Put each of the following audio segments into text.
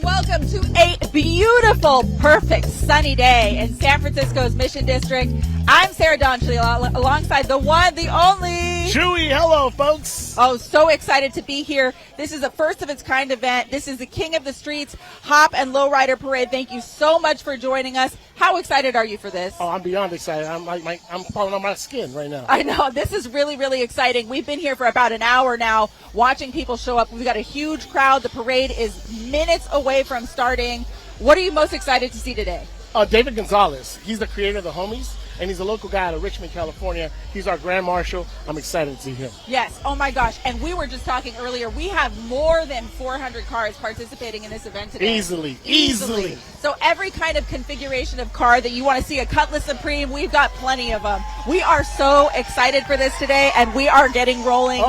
Welcome to a beautiful, perfect, sunny day in San Francisco's Mission District. I'm Sarah Donchley alongside the one, the only... Chewy. Hello, folks. Oh, so excited to be here. This is a first-of-its-kind event. This is the King of the Streets Hop and Lowrider Parade. Thank you so much for joining us. How excited are you for this? Oh, I'm beyond excited. I'm falling on my skin right now. I know. This is really, really exciting. We've been here for about an hour now watching people show up. We've got a huge crowd. The parade is minutes away from starting. What are you most excited to see today? David Gonzalez. He's the creator of the Homies, and he's a local guy out of Richmond, California. He's our Grand Marshal. I'm excited to see him. Yes. Oh, my gosh. And we were just talking earlier. We have more than 400 cars participating in this event today. Easily. So every kind of configuration of car that you want to see, a Cutlass Supreme, we've got plenty of them. We are so excited for this today, and we are getting rolling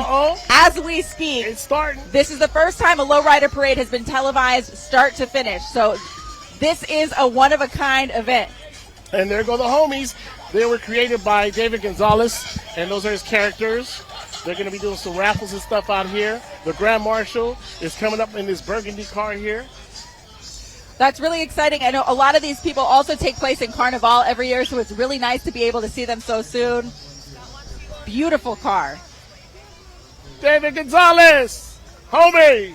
as we speak. It's starting. This is the first time a Lowrider Parade has been televised start to finish. So this is a one-of-a-kind event. And there go the Homies. They were created by David Gonzalez, and those are his characters. They're going to be doing some raffles and stuff out here. The Grand Marshal is coming up in this burgundy car here. That's really exciting. I know a lot of these people also take place in Carnival every year, so it's really nice to be able to see them so soon. Beautiful car. David Gonzalez, homie.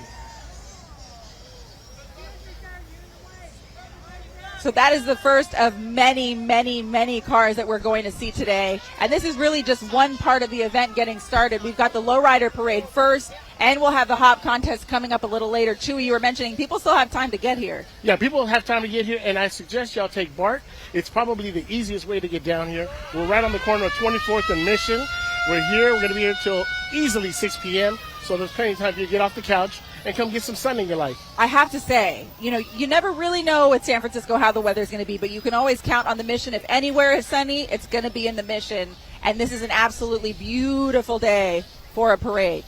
So that is the first of many, many, many cars that we're going to see today. And this is really just one part of the event getting started. We've got the Lowrider Parade first, and we'll have the hop contest coming up a little later. Chewy, you were mentioning people still have time to get here. Yeah, people have time to get here, and I suggest y'all take BART. It's probably the easiest way to get down here. We're right on the corner of 24th and Mission. We're here. We're going to be here till easily 6 p.m., so there's plenty of time for you to get off the couch and come get some sun in your life. I have to say, you never really know at San Francisco how the weather's going to be, but you can always count on the Mission. If anywhere is sunny, it's going to be in the Mission. And this is an absolutely beautiful day for a parade.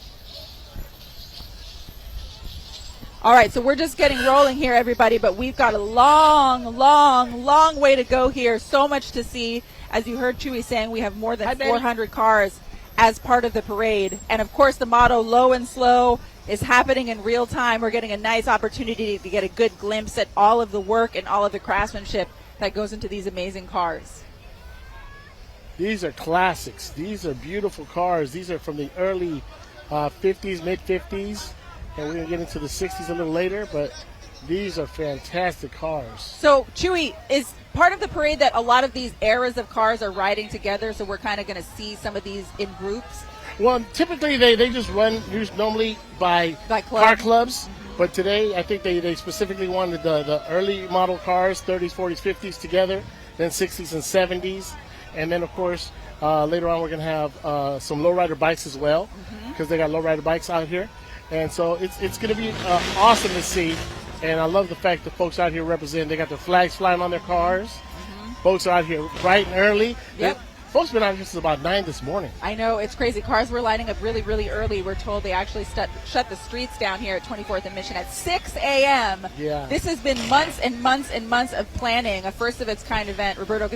All right, so we're just getting rolling here, everybody, but we've got a long, long, long way to go here. So much to see. As you heard Chewy saying, we have more than 400 cars as part of the parade. And, of course, the motto, low and slow, is happening in real time. We're getting a nice opportunity to get a good glimpse at all of the work and all of the craftsmanship that goes into these amazing cars. These are classics. These are beautiful cars. These are from the early 50s, mid-50s, and we're going to get into the 60s a little later, but these are fantastic cars. So, Chewy, is part of the parade that a lot of these eras of cars are riding together, so we're kind of going to see some of these in groups? Well, typically they just run normally by car clubs, but today I think they specifically wanted the early model cars, 30s, 40s, 50s together, then 60s and 70s, and then of course later on we're going to have some lowrider bikes as well, because they got lowrider bikes out here, and so it's going to be awesome to see, and I love the fact that folks out here represent. They got their flags flying on their cars. Folks are out here bright and early. Yep. Folks been out here since about 9 this morning. I know, it's crazy. Cars were lining up really, really early. We're told they actually shut the streets down here at 24th and Mission at 6 a.m. Yeah. This has been months and months and months of planning, a first-of-its-kind event. Roberto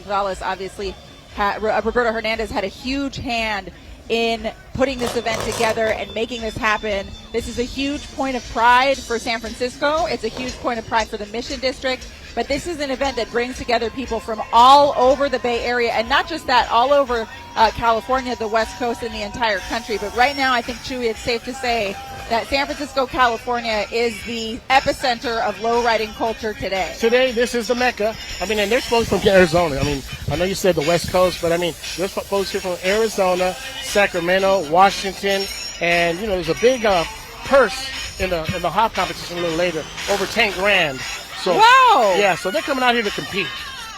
Hernandez had a huge hand in putting this event together and making this happen. This is a huge point of pride for San Francisco. It's a huge point of pride for the Mission District. But this is an event that brings together people from all over the Bay Area, and not just that, all over California, the West Coast, and the entire country. But right now, I think, Chewy, it's safe to say that San Francisco, California is the epicenter of low-riding culture today. Today, this is the Mecca. I mean, and there's folks from Arizona. I mean, I know you said the West Coast, but I mean, there's folks here from Arizona, Sacramento, Washington, and, there's a big purse in the hop competition a little later, over 10 grand. So, wow! Yeah, so they're coming out here to compete.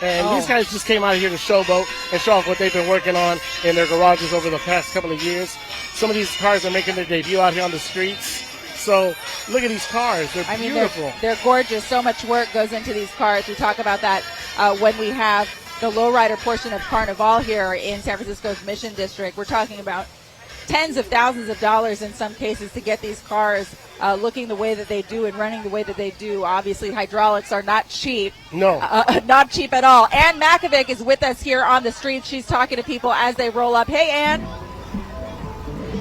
And these guys just came out here to showboat and show off what they've been working on in their garages over the past couple of years. Some of these cars are making their debut out here on the streets. So look at these cars. They're beautiful. They're gorgeous. So much work goes into these cars. We talk about that when we have the lowrider portion of Carnival here in San Francisco's Mission District. We're talking about tens of thousands of dollars in some cases to get these cars looking the way that they do and running the way that they do. Obviously, hydraulics are not cheap. No. Not cheap at all. Ann Makovic is with us here on the street. She's talking to people as they roll up. Hey, Ann.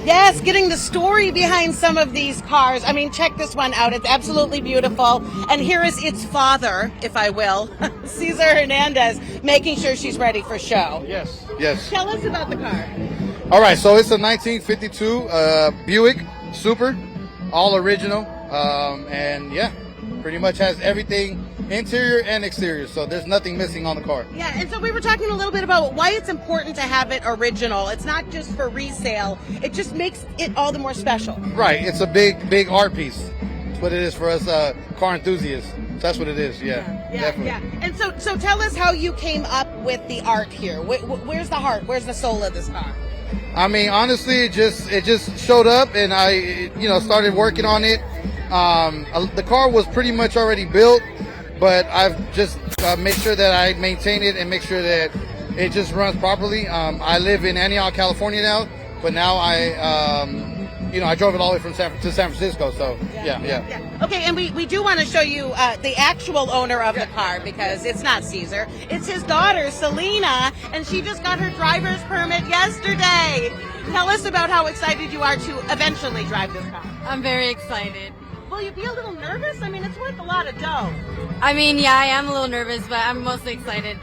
Yes, getting the story behind some of these cars. I mean, check this one out. It's absolutely beautiful. And here is its father, if I will, Cesar Hernandez, making sure she's ready for show. Yes. Yes. Tell us about the car. All right, so it's a 1952 Buick Super, all original, and yeah, pretty much has everything, interior and exterior, so there's nothing missing on the car. Yeah, and so we were talking a little bit about why it's important to have it original. It's not just for resale. It just makes it all the more special. Right, it's a big art piece. That's what it is for us car enthusiasts. That's what it is, definitely. Yeah. And so tell us how you came up with the art here. Where's the heart? Where's the soul of this car? I mean, honestly, it just showed up, and I, started working on it. The car was pretty much already built, but I've just made sure that I maintain it and make sure that it just runs properly. I live in Antioch, California now, but now I drove it all the way from San Francisco. So yeah. Okay, and we do want to show you the actual owner of the car, because it's not Cesar. It's his daughter, Selena, and she just got her driver's permit yesterday. Tell us about how excited you are to eventually drive this car. I'm very excited. Will you be a little nervous? I mean, it's worth a lot of dough. I mean, yeah, I am a little nervous, but I'm mostly excited.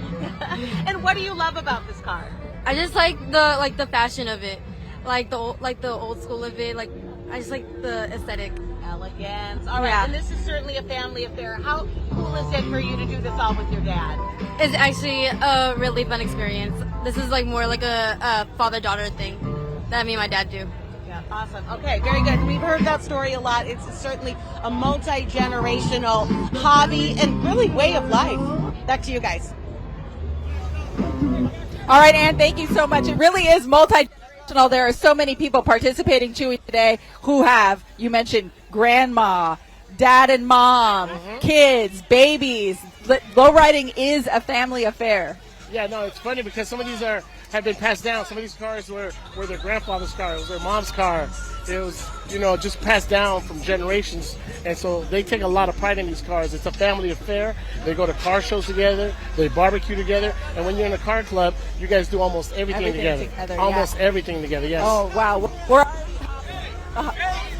And what do you love about this car? I just like the fashion of it, like the old school of it. Like, I just like the aesthetic. Elegance. All right, Yeah. and this is certainly a family affair. How cool is it for you to do this all with your dad? It's actually a really fun experience. This is like more like a father-daughter thing that me and my dad do. Yeah, awesome. Okay, very good. We've heard that story a lot. It's certainly a multi-generational hobby and really way of life. Back to you guys. All right, Ann, thank you so much. It really is multi-generational. There are so many people participating, Chewy, today who have, you mentioned, grandma, dad and mom, kids, babies. Lowriding is a family affair. Yeah, no, it's funny because some of these have been passed down. Some of these cars were their grandfather's car, it was their mom's car. It was, just passed down from generations. And so they take a lot of pride in these cars. It's a family affair. They go to car shows together. They barbecue together. And when you're in a car club, you guys do almost everything together. Almost everything together, yes. Oh, wow.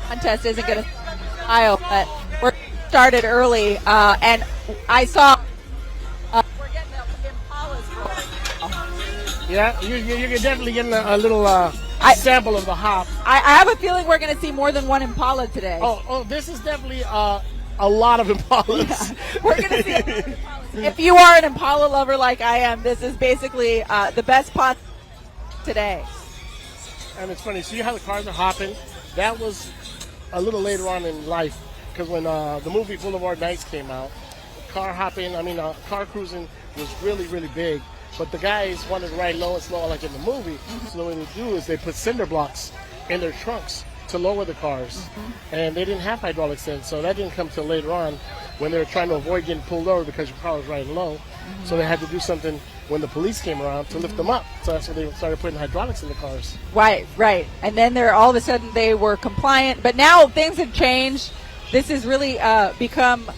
Contest isn't going to style, but we're started early. And I saw we're getting the Impalas. Yeah, you're definitely getting a little sample of the hop. I have a feeling we're going to see more than one Impala today. Oh, this is definitely a lot of Impalas. Yeah, we're going to see Impalas. If you are an Impala lover like I am, this is basically the best pot today. And it's funny, see how the cars are hopping? That was a little later on in life, because when the movie Boulevard Nights came out, car cruising was really, really big. But the guys wanted to ride low and slow like in the movie. So what they do is they put cinder blocks in their trunks to lower the cars. And they didn't have hydraulics then, so that didn't come till later on when they were trying to avoid getting pulled over because your car was riding low. So they had to do something when the police came around to lift them up. So that's when they started putting hydraulics in the cars. Right. And then all of a sudden they were compliant. But now things have changed. This has really become,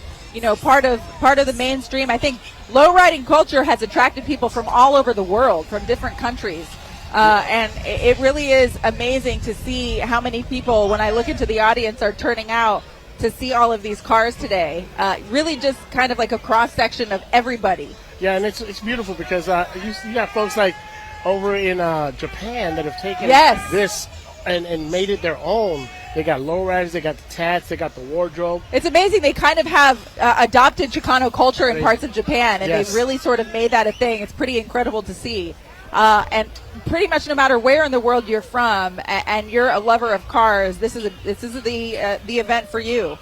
part of the mainstream. I think lowriding culture has attracted people from all over the world, from different countries. And it really is amazing to see how many people, when I look into the audience, are turning out to see all of these cars today. Really just kind of like a cross-section of everybody. Yeah, and it's beautiful because you got folks like over in Japan that have taken this and made it their own. They got lowriders, they got the tats, they got the wardrobe. It's amazing. They kind of have adopted Chicano culture in parts of Japan, and they've really sort of made that a thing. It's pretty incredible to see. And pretty much no matter where in the world you're from, and you're a lover of cars, this is the event for you.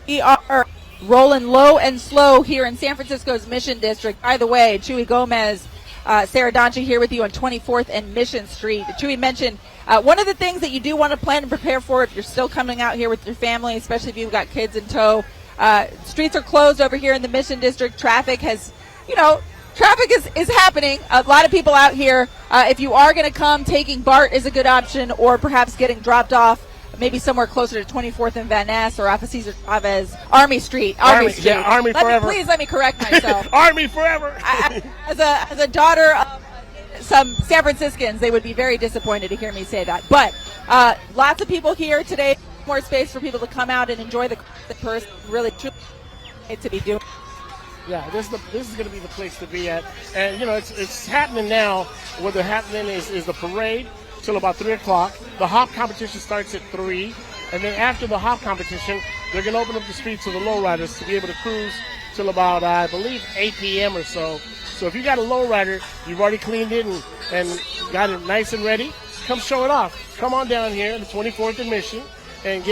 We are rolling low and slow here in San Francisco's Mission District. By the way, Chewy Gomez, Sarah Doncha here with you on 24th and Mission Street. Chewy mentioned one of the things that you do want to plan and prepare for if you're still coming out here with your family, especially if you've got kids in tow. Streets are closed over here in the Mission District. Traffic is happening. A lot of people out here. If you are going to come, taking BART is a good option, or perhaps getting dropped off maybe somewhere closer to 24th and Van Ness or off of Cesar Chavez, Army Street. Street. Yeah, Army forever. Please let me correct myself. Army forever. As a daughter of some San Franciscans, they would be very disappointed to hear me say that. But lots of people here today. More space for people to come out and enjoy the person. Really, truly, to be doing. Yeah, this is going to be the place to be at, and it's happening now. What happening is the parade till about 3 o'clock. The hop competition starts at 3, and then after the hop competition, they're going to open up the streets to the lowriders to be able to cruise till about I believe 8 p.m. or so. So if you got a lowrider, you've already cleaned it and got it nice and ready, come show it off. Come on down here, the 24th and Mission, and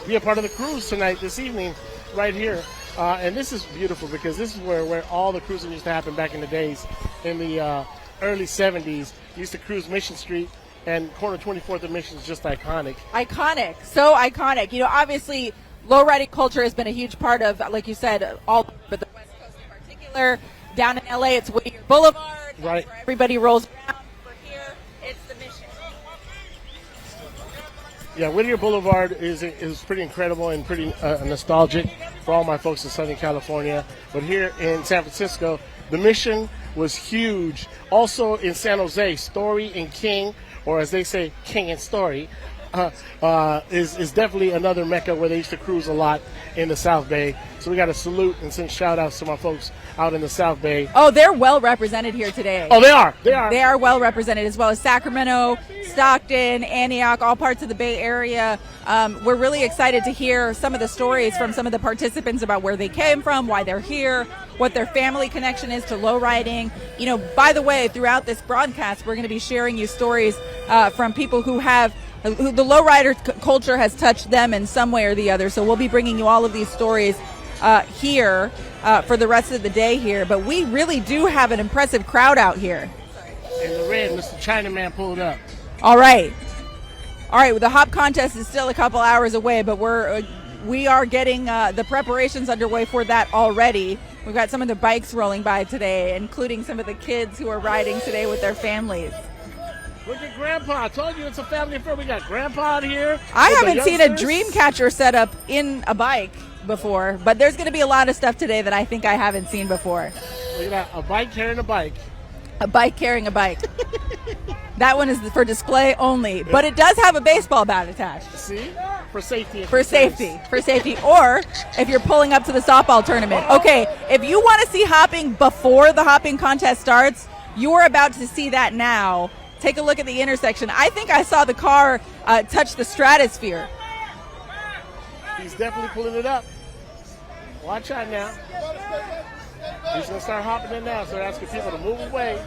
be a part of the cruise tonight, this evening, right here. And this is beautiful because this is where all the cruising used to happen back in the days. In the early 70s, you used to cruise Mission Street, and corner 24th and Mission is just iconic. Iconic, so iconic. Obviously, lowriding culture has been a huge part of, like you said, but the West Coast in particular. Down in LA, it's Whittier Boulevard. Right. Where everybody rolls around. For here, it's the Mission. Yeah, Whittier Boulevard is pretty incredible and pretty nostalgic for all my folks in Southern California. But here in San Francisco, the Mission was huge. Also in San Jose, Story and King, or as they say, King and Story, is definitely another mecca where they used to cruise a lot in the South Bay. So we got to salute and send shout outs to my folks out in the South Bay. Oh, they're well represented here today. Oh, they are. They are well represented, as well as Sacramento, Stockton, Antioch, all parts of the Bay Area. We're really excited to hear some of the stories from some of the participants about where they came from, why they're here, what their family connection is to lowriding. By the way, throughout this broadcast, we're going to be sharing you stories from people who the lowrider culture has touched them in some way or the other. So we'll be bringing you all of these stories here for the rest of the day here. But we really do have an impressive crowd out here. In the red, Mr. Chinaman pulled up. All right. Well, the hop contest is still a couple hours away, but we are getting the preparations underway for that already. We've got some of the bikes rolling by today, including some of the kids who are riding today with their families. Look at Grandpa. I told you it's a family affair. We got Grandpa out here. I haven't seen a dream catcher set up in a bike before, but there's going to be a lot of stuff today that I think I haven't seen before. Look at that. A bike carrying a bike. A bike carrying a bike. That one is for display only, but it does have a baseball bat attached. See? For safety. For safety. Or if you're pulling up to the softball tournament. Okay, if you want to see hopping before the hopping contest starts, you're about to see that now. Take a look at the intersection. I think I saw the car touch the stratosphere. He's definitely pulling it up. Watch out now. He's going to start hopping in now, so they're asking people to move away.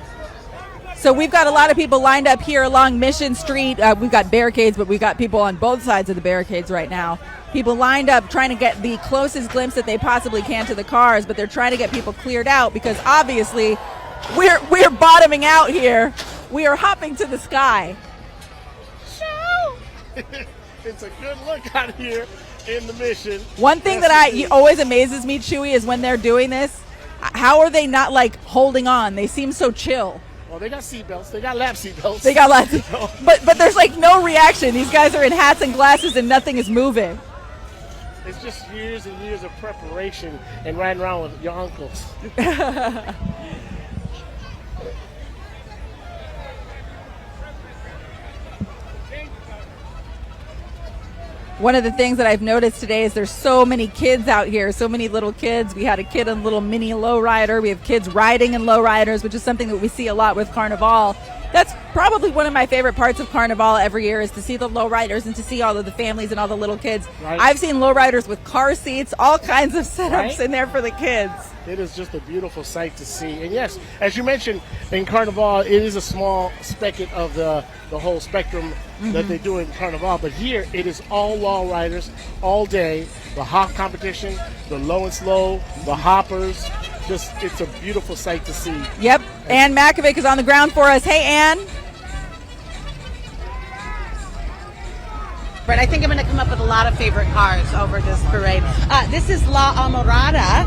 So we've got a lot of people lined up here along Mission Street. We've got barricades, but we've got people on both sides of the barricades right now. People lined up trying to get the closest glimpse that they possibly can to the cars, but they're trying to get people cleared out because obviously we're bottoming out here. We are hopping to the sky. It's a good look out here in the Mission. One thing that always amazes me, Chewy, is when they're doing this, how are they not holding on? They seem so chill. Well, they got seatbelts. They got lap seatbelts. But there's no reaction. These guys are in hats and glasses and nothing is moving. It's just years and years of preparation and riding around with your uncles. One of the things that I've noticed today is there's so many kids out here, so many little kids. We had a kid on a little mini lowrider. We have kids riding in lowriders, which is something that we see a lot with Carnival. That's probably one of my favorite parts of Carnival every year is to see the lowriders and to see all of the families and all the little kids. Right. I've seen lowriders with car seats, all kinds of setups in there for the kids. It is just a beautiful sight to see. And yes, as you mentioned, in Carnival, it is a small specket of the whole spectrum that they do in Carnival. But here, it is all lowriders all day. The hop competition, the low and slow, the hoppers. It's a beautiful sight to see. Yep. Ann Makovic is on the ground for us. Hey, Ann. But I think I'm going to come up with a lot of favorite cars over this parade. This is La Amorada.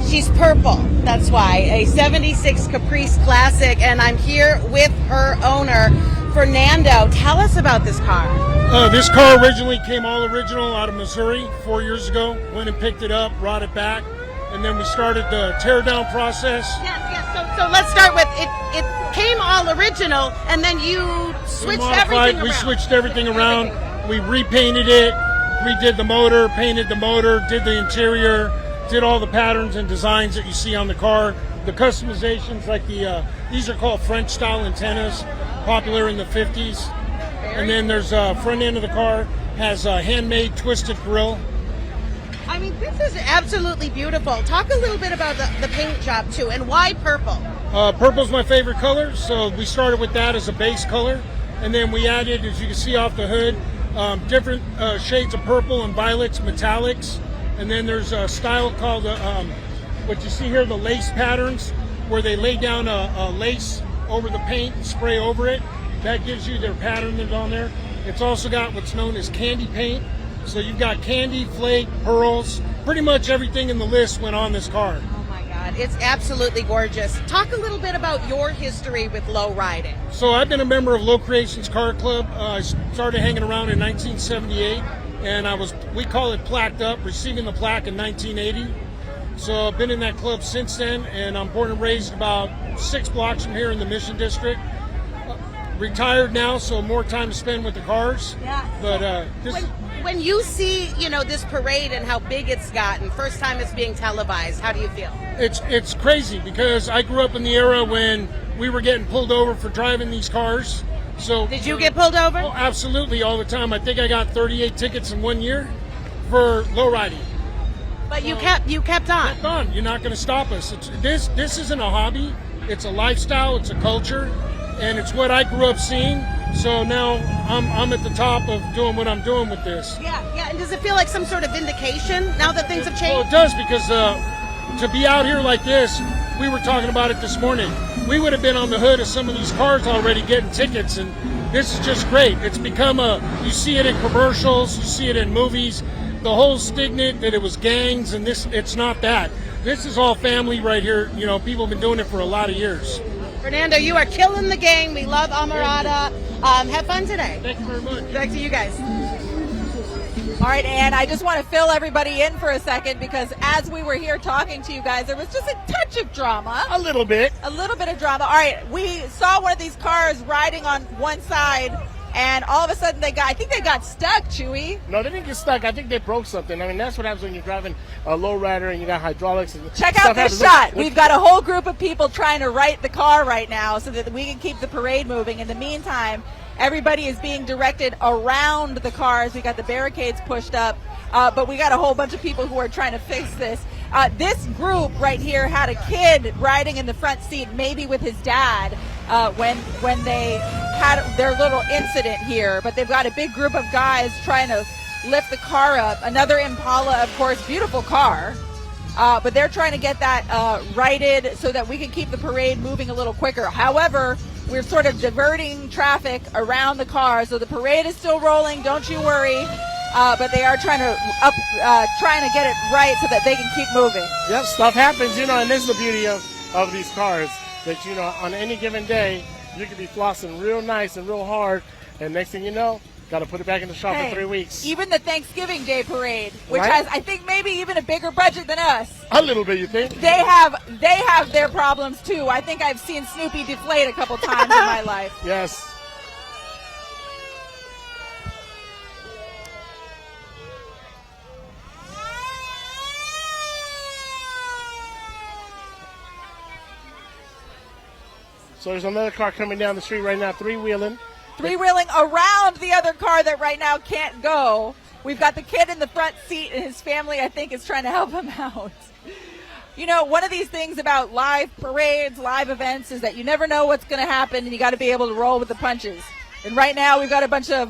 She's purple. That's why. A 76 Caprice Classic. And I'm here with her owner, Fernando, tell us about this car. This car originally came all original out of Missouri 4 years ago. Went and picked it up, brought it back, and then we started the tear down process. Yes. So let's start with it. It came all original, and then you switched everything around. We switched everything around. We repainted it, redid the motor, painted the motor, did the interior, did all the patterns and designs that you see on the car. The customizations, like these are called French style antennas, popular in the 50s. And then there's front end of the car has a handmade twisted grill. I mean, this is absolutely beautiful. Talk a little bit about the paint job too, and why purple? Purple's my favorite color, so we started with that as a base color, and then we added, as you can see off the hood, different shades of purple and violets, metallics, and then there's a style called what you see here, the lace patterns, where they lay down a lace over the paint and spray over it. That gives you their pattern that's on there. It's also got what's known as candy paint. So you've got candy, flake, pearls, pretty much everything in the list went on this car. Oh my God, it's absolutely gorgeous. Talk a little bit about your history with low riding. So I've been a member of Low Creations Car Club. I started hanging around in 1978, and we call it plaqued up, receiving the plaque in 1980. So I've been in that club since then, and I'm born and raised about 6 blocks from here in the Mission District. Retired now, so more time to spend with the cars. Yeah. But when you see, this parade and how big it's gotten, first time it's being televised, how do you feel? It's crazy because I grew up in the era when we were getting pulled over for driving these cars. So did you get pulled over? Oh, absolutely, all the time. I think I got 38 tickets in 1 year for low riding. But you kept on. Kept on. You're not going to stop us. This isn't a hobby. It's a lifestyle. It's a culture, and it's what I grew up seeing. So now I'm at the top of doing what I'm doing with this. Yeah. And does it feel like some sort of vindication now that things have changed? Well, it does, because to be out here like this, we were talking about it this morning. We would have been on the hood of some of these cars already getting tickets, and this is just great. It's become you see it in commercials, you see it in movies. The whole stigma that it was gangs, and it's not that. This is all family right here. People have been doing it for a lot of years. Fernando, you are killing the game. We love Amarada. Have fun today. Thank you very much. Back to you guys. All right, Ann, I just want to fill everybody in for a second, because as we were here talking to you guys, there was just a touch of drama. A little bit. A little bit of drama. All right, we saw one of these cars riding on one side, and all of a sudden I think they got stuck, Chewy. No, they didn't get stuck. I think they broke something. I mean, that's what happens when you're driving a lowrider and you got hydraulics. And check out this shot. We've got a whole group of people trying to right the car right now so that we can keep the parade moving. In the meantime, everybody is being directed around the cars. We got the barricades pushed up, but we got a whole bunch of people who are trying to fix this. This group right here had a kid riding in the front seat, maybe with his dad, when they had their little incident here. But they've got a big group of guys trying to lift the car up. Another Impala, of course, beautiful car. But they're trying to get that righted so that we can keep the parade moving a little quicker. However, we're sort of diverting traffic around the car, so the parade is still rolling. Don't you worry. But they are trying to get it right so that they can keep moving. Yep, stuff happens, and this is the beauty of these cars, that, on any given day, you can be flossing real nice and real hard, and next thing you know, got to put it back in the shop for 3 weeks. Even the Thanksgiving Day parade, which right? has, I think, maybe even a bigger budget than us. A little bit, you think? They have their problems, too. I think I've seen Snoopy deflate a couple times in my life. Yes. So there's another car coming down the street right now, three-wheeling around the other car that right now can't go. We've got the kid in the front seat, and his family, I think, is trying to help him out. One of these things about live parades, live events, is that you never know what's going to happen, and you got to be able to roll with the punches. And right now we've got a bunch of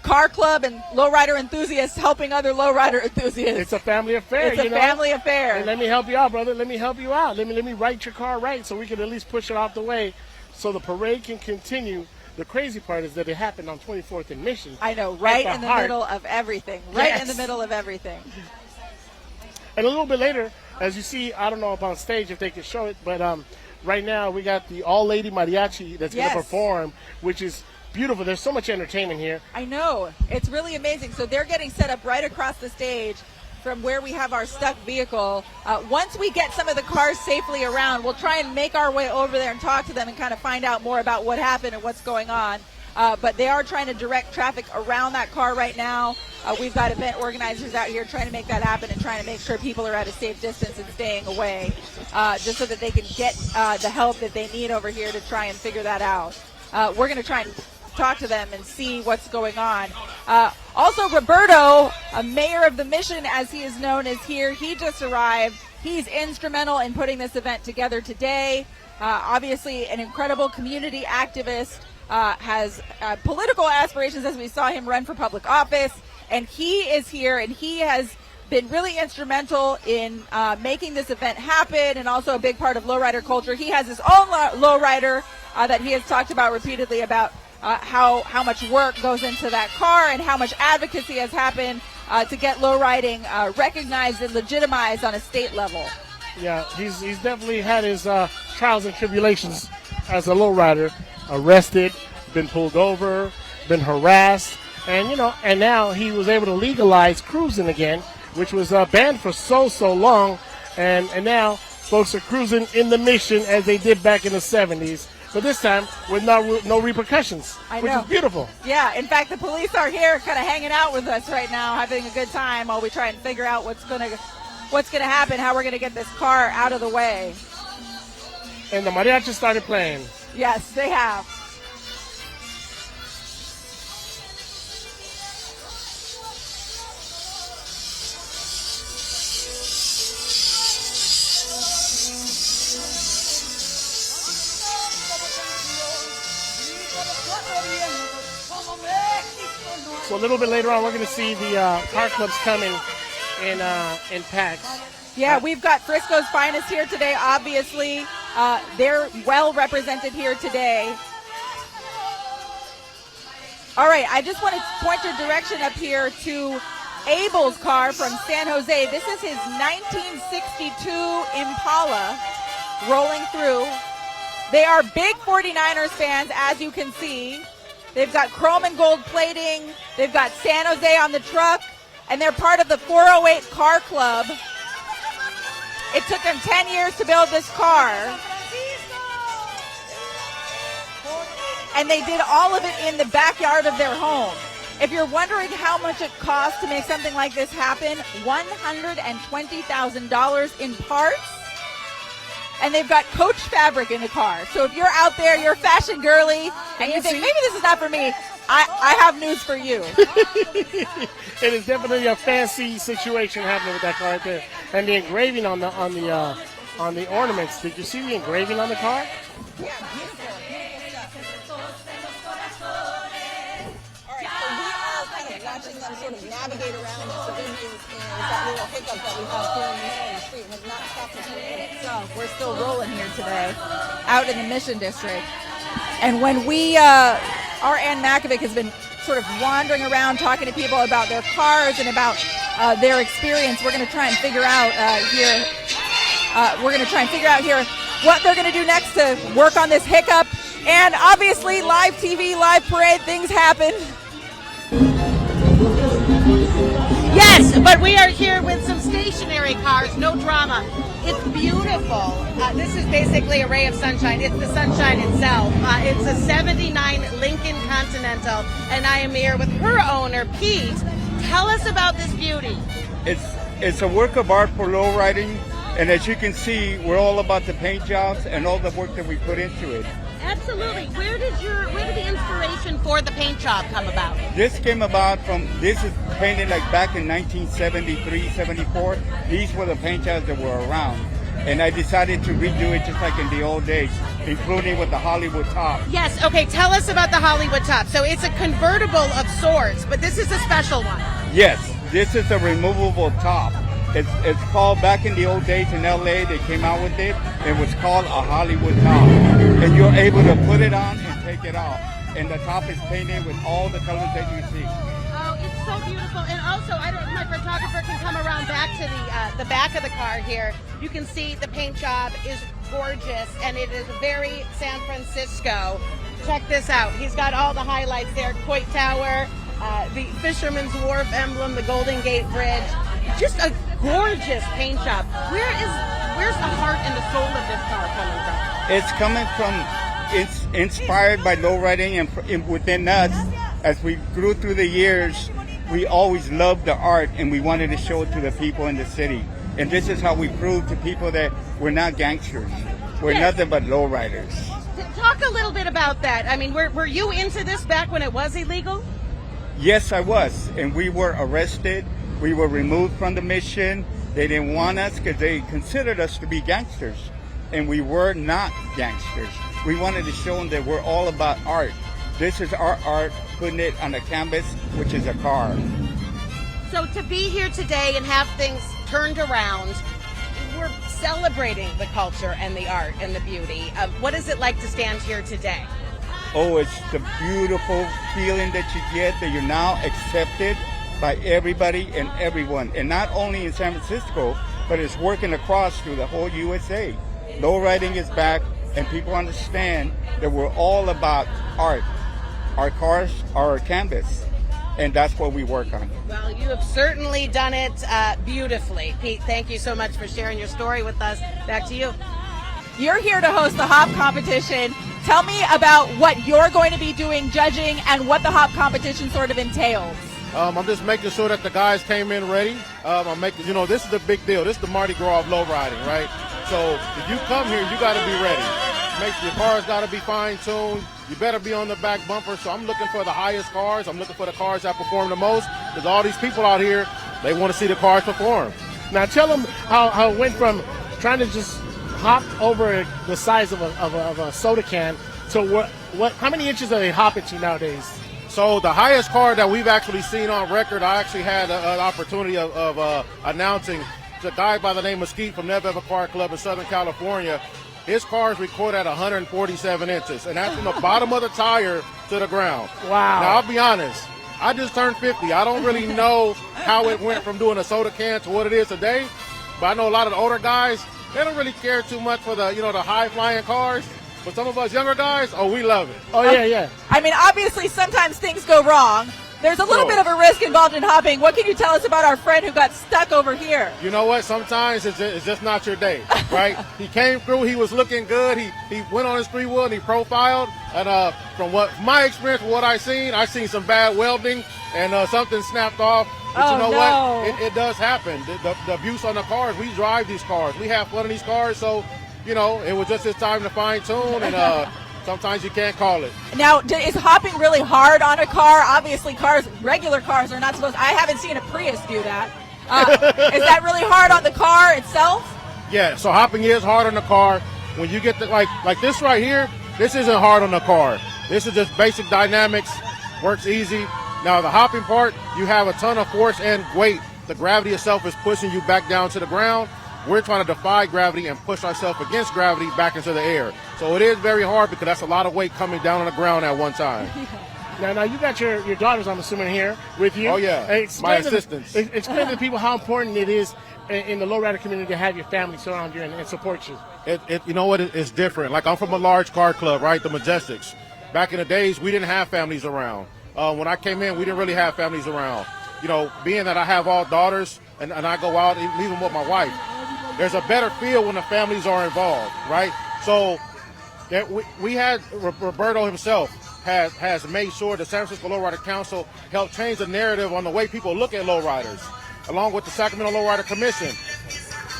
car club and lowrider enthusiasts helping other lowrider enthusiasts. It's a family affair. It's a family affair. And let me help you out, brother. Let me help you out. Let me right your car right so we can at least push it out the way so the parade can continue. The crazy part is that it happened on 24th and Mission. I know, right in the middle of everything. Right in the middle of everything. And a little bit later, as you see, I don't know up on stage if they can show it, but right now we got the all-lady mariachi that's going Yes. to perform, which is beautiful. There's so much entertainment here. I know. It's really amazing. So they're getting set up right across the stage from where we have our stuck vehicle. Once we get some of the cars safely around, we'll try and make our way over there and talk to them and kind of find out more about what happened and what's going on. But they are trying to direct traffic around that car right now. We've got event organizers out here trying to make that happen and trying to make sure people are at a safe distance and staying away, just so that they can get the help that they need over here to try and figure that out. We're going to try and talk to them and see what's going on. Also, Roberto, a mayor of the Mission, as he is known, is here. He just arrived. He's instrumental in putting this event together today. Obviously, an incredible community activist, has political aspirations, as we saw him run for public office. And he is here, and he has been really instrumental in making this event happen, and also a big part of lowrider culture. He has his own lowrider that he has talked about repeatedly about how much work goes into that car and how much advocacy has happened to get lowriding recognized and legitimized on a state level. Yeah, he's definitely had his trials and tribulations as a lowrider. Arrested, been pulled over, been harassed, and and now he was able to legalize cruising again, which was banned for so long, and now folks are cruising in the Mission as they did back in the 70s. But this time with no repercussions, which is beautiful. Yeah, in fact, the police are here kind of hanging out with us right now, having a good time while we try and figure out what's gonna happen, how we're going to get this car out of the way. And the mariachi started playing. Yes, they have. So a little bit later on, we're going to see the car clubs coming in packs. Yeah, we've got Frisco's finest here today, obviously. They're well represented here today. All right, I just want to point your direction up here to Abel's car from San Jose. This is his 1962 Impala rolling through. They are big 49ers fans, as you can see. They've got chrome and gold plating. They've got San Jose on the truck, and they're part of the 408 Car Club. It took them 10 years to build this car. And they did all of it in the backyard of their home. If you're wondering how much it costs to make something like this happen, $120,000 in parts. And they've got Coach fabric in the car. So if you're out there, you're fashion girly, and you think, maybe this is not for me, I have news for you. It is definitely a fancy situation happening with that car right there. And the engraving on the ornaments. Did you see the engraving on the car? Yeah, beautiful. All right, so we are kind of watching them sort of navigate around this. The good news is that little hiccup that we have here on the street has not stopped the train itself. We're still rolling here today, out in the Mission District. And when our Ann Makovic has been sort of wandering around talking to people about their cars and about their experience, we're going to try and figure out here. What they're going to do next to work on this hiccup. And obviously, live TV, live parade, things happen. Yes, but we are here with some stationary cars, no drama. It's beautiful. This is basically a ray of sunshine. It's the sunshine itself. It's a 79 Lincoln Continental, and I am here with her owner, Pete. Tell us about this beauty. It's a work of art for lowriding, and as you can see, we're all about the paint jobs and all the work that we put into it. Absolutely. Where did the inspiration for the paint job come about? This came about this is painted like back in 1973, 74. These were the paint jobs that were around. And I decided to redo it just like in the old days, including with the Hollywood top. Yes, okay, tell us about the Hollywood top. So it's a convertible of sorts, but this is a special one. Yes, this is a removable top. It's called, back in the old days in LA, they came out with it. It was called a Hollywood top. And you're able to put it on and take it off. And the top is painted with all the colors that you see. Oh, it's so beautiful. And also, my photographer can come around back to the back of the car here. You can see the paint job is gorgeous, and it is very San Francisco. Check this out. He's got all the highlights there. Coit Tower, the Fisherman's Wharf emblem, the Golden Gate Bridge. Just a gorgeous paint job. Where's the heart and the soul of this car coming from? It's coming from, it's inspired by lowriding, and within us, as we grew through the years, we always loved the art, and we wanted to show it to the people in the city. And this is how we prove to people that we're not gangsters. We're nothing but lowriders. Talk a little bit about that. I mean, were you into this back when it was illegal? Yes, I was. And we were arrested. We were removed from the mission. They didn't want us because they considered us to be gangsters. And we were not gangsters. We wanted to show them that we're all about art. This is our art, putting it on a canvas, which is a car. So to be here today and have things turned around, we're celebrating the culture and the art and the beauty. What is it like to stand here today? Oh, it's the beautiful feeling that you get that you're now accepted by everybody and everyone. And not only in San Francisco, but it's working across through the whole USA. Lowriding is back, and people understand that we're all about art. Our cars are our canvas, and that's what we work on. Well, you have certainly done it beautifully. Pete, thank you so much for sharing your story with us. Back to you. You're here to host the Hop Competition. Tell me about what you're going to be doing judging and what the Hop Competition sort of entails. I'm just making sure that the guys came in ready. I'm making, this is the big deal. This is the Mardi Gras of low riding, right? So if you come here, you got to be ready. Make sure your car's got to be fine-tuned. You better be on the back bumper. So I'm looking for the highest cars. I'm looking for the cars that perform the most, because all these people out here, they want to see the cars perform. Now tell them how it went from trying to just hop over the size of a soda can to how many inches are they hopping to nowadays? So the highest car that we've actually seen on record, I actually had an opportunity of announcing. It's a guy by the name of Skeet from Nev Eva Car Club in Southern California. His car is recorded at 147 inches, and that's from the bottom of the tire to the ground. Wow. Now, I'll be honest. I just turned 50. I don't really know how it went from doing a soda can to what it is today, but I know a lot of the older guys, they don't really care too much for the, the high-flying cars. But some of us younger guys, we love it. Oh, yeah. I mean, obviously, sometimes things go wrong. There's a little bit of a risk involved in hopping. What can you tell us about our friend who got stuck over here? You know what? Sometimes it's just not your day, right? He came through. He was looking good. He went on his three-wheel and he profiled. And from my experience, what I seen some bad welding and something snapped off. But what? It does happen. The abuse on the cars. We drive these cars. We have fun in these cars. So, it was just his time to fine-tune, and sometimes you can't call it. Now, is hopping really hard on a car? Obviously, regular cars are not supposed to. I haven't seen a Prius do that. Is that really hard on the car itself? Yeah, so hopping is hard on the car. When you get like this right here, this isn't hard on the car. This is just basic dynamics, works easy. Now, the hopping part, you have a ton of force and weight. The gravity itself is pushing you back down to the ground. We're trying to defy gravity and push ourselves against gravity back into the air. So it is very hard because that's a lot of weight coming down on the ground at one time. Now you got your daughters, I'm assuming, here with you. Oh, yeah. My assistants. Explain to the people how important it is in the lowrider community to have your family surround you and support you. You know what? It's different. Like, I'm from a large car club, right? The Majestics. Back in the days, we didn't have families around. When I came in, we didn't really have families around. Being that I have all daughters and I go out, even with my wife, there's a better feel when the families are involved, right? So we had Roberto himself has made sure the San Francisco Lowrider Council helped change the narrative on the way people look at lowriders, along with the Sacramento Lowrider Commission.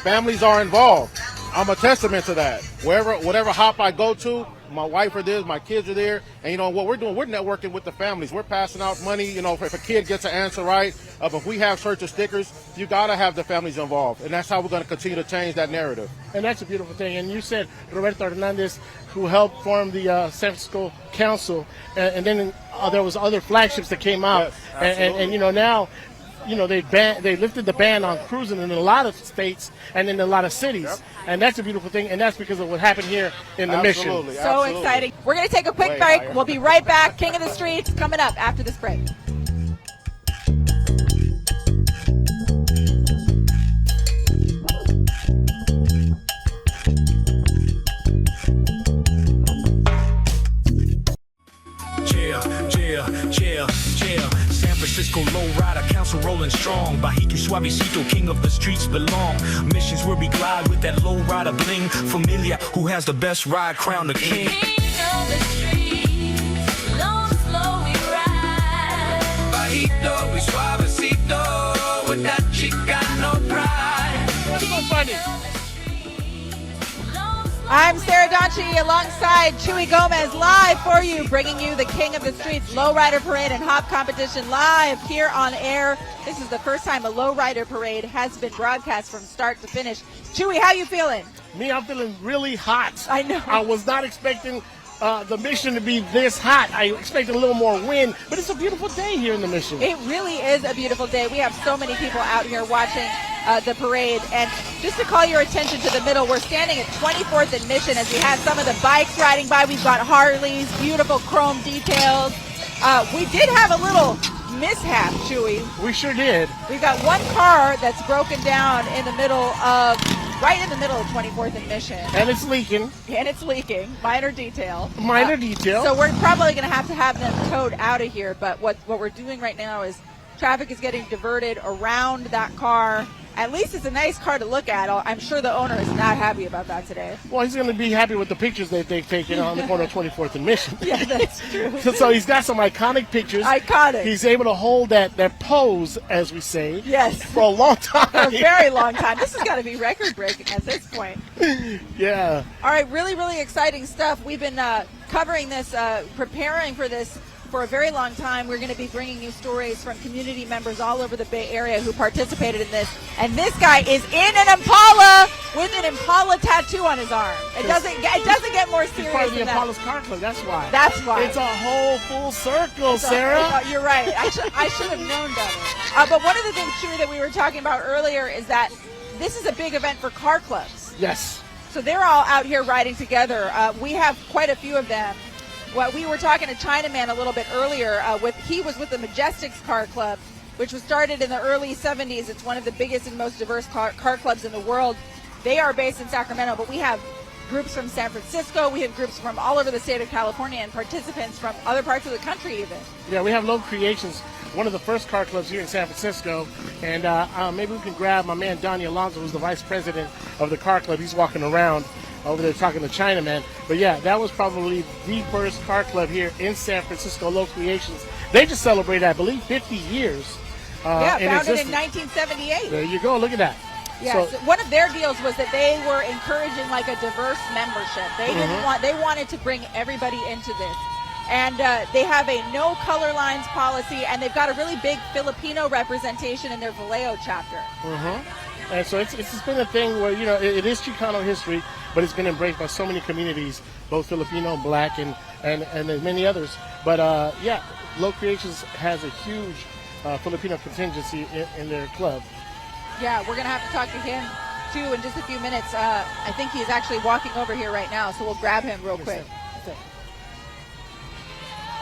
Families are involved. I'm a testament to that. Whatever hop I go to, my wife are there, my kids are there, and what we're doing, we're networking with the families. We're passing out money, if a kid gets an answer right, if we have church stickers, you gotta have the families involved, and that's how we're gonna continue to change that narrative. And that's a beautiful thing. And you said Roberto Hernandez, who helped form the San Francisco Council, and then there was other flagships that came out, yes, and now. They lifted the ban on cruising in a lot of states and in a lot of cities. Yep. And that's a beautiful thing, and that's because of what happened here in the mission. So exciting. We're going to take a quick break. We'll be right back. King of the Streets coming up after this break. Francisco Lowrider Council rolling strong. Bajito Suavecito, king of the streets belong. Missions where we glide with that lowrider bling. Familia, who has the best ride, crown the king. Bajito, we suavecito with that Chicano pride. That's so funny. I'm Sarah Donchi alongside Chewy Gomez, live for you, bringing you the King of the Streets Lowrider Parade and Hop Competition live here on air. This is the first time a Lowrider Parade has been broadcast from start to finish. Chewy, how you feeling? Me, I'm feeling really hot. I know. I was not expecting the mission to be this hot. I expected a little more wind, but it's a beautiful day here in the mission. It really is a beautiful day. We have so many people out here watching the parade. And just to call your attention to the middle, we're standing at 24th and Mission as we have some of the bikes riding by. We've got Harleys, beautiful chrome details. We did have a little mishap, Chewy. We sure did. We've got one car that's broken down in the middle of, right in the middle of 24th and Mission. And it's leaking. And it's leaking. Minor detail. Minor detail. So we're probably going to have them towed out of here. But what we're doing right now is traffic is getting diverted around that car. At least it's a nice car to look at. I'm sure the owner is not happy about that today. Well, he's going to be happy with the pictures that they've taken on the corner of 24th and Mission. Yeah, that's true. So he's got some iconic pictures. Iconic. He's able to hold that pose, as we say. Yes. For a long time. For a very long time. This has got to be record-breaking at this point. Yeah. All right, really, really exciting stuff. We've been covering this, preparing for this for a very long time. We're going to be bringing you stories from community members all over the Bay Area who participated in this. And this guy is in an Impala with an Impala tattoo on his arm. It doesn't get more serious It's part of the than that. Impala's car club. That's why. That's why. It's a whole full circle, Sarah. You're right. I should have known better. But one of the things, Chewy, that we were talking about earlier is that this is a big event for car clubs. Yes. So they're all out here riding together. We have quite a few of them. Well, we were talking to Chinaman a little bit earlier. He was with the Majestics Car Club, which was started in the early 70s. It's one of the biggest and most diverse car clubs in the world. They are based in Sacramento, but we have groups from San Francisco. We have groups from all over the state of California and participants from other parts of the country even. Yeah, we have Low Creations, one of the first car clubs here in San Francisco. And maybe we can grab my man Donnie Alonso, who's the vice president of the car club. He's walking around over there talking to Chinaman. But yeah, that was probably the first car club here in San Francisco, Low Creations. They just celebrated, I believe, 50 years. Founded existence. in 1978. There you go, look at that. Yeah, so one of their deals was that they were encouraging like a diverse membership. They wanted to bring everybody into this. And they have a no color lines policy, and they've got a really big Filipino representation in their Vallejo chapter. And so it's been a thing where, you know, it is Chicano history, but it's been embraced by so many communities, both Filipino, Black, and many others. But yeah, Low Creations has a huge Filipino contingency in their club. Yeah, we're going to have to talk to him, too, in just a few minutes. I think he's actually walking over here right now, so we'll grab him real quick.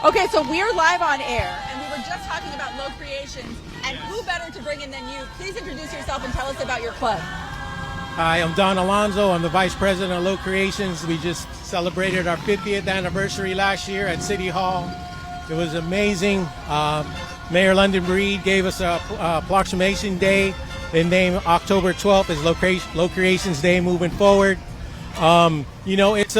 Okay, so we're live on air, and we were just talking about Low Creations, and who better to bring in than you? Please introduce yourself and tell us about your club. Hi, I'm Don Alonso. I'm the Vice President of Low Creations. We just celebrated our 50th anniversary last year at City Hall. It was amazing. Mayor London Breed gave us a proclamation day. They named October 12th as Low Creations Day moving forward. You know, it's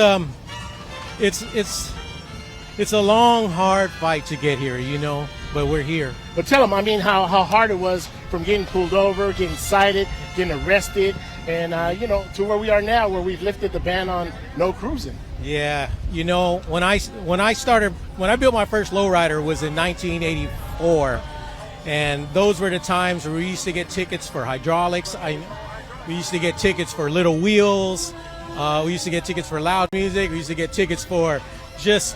a long, hard fight to get here, you know, but we're here. But tell them, I mean, how hard it was from getting pulled over, getting cited, getting arrested, and, you know, to where we are now, where we've lifted the ban on no cruising. Yeah, you know, when I built my first lowrider was in 1984, and those were the times where we used to get tickets for hydraulics. We used to get tickets for little wheels. We used to get tickets for loud music. We used to get tickets for just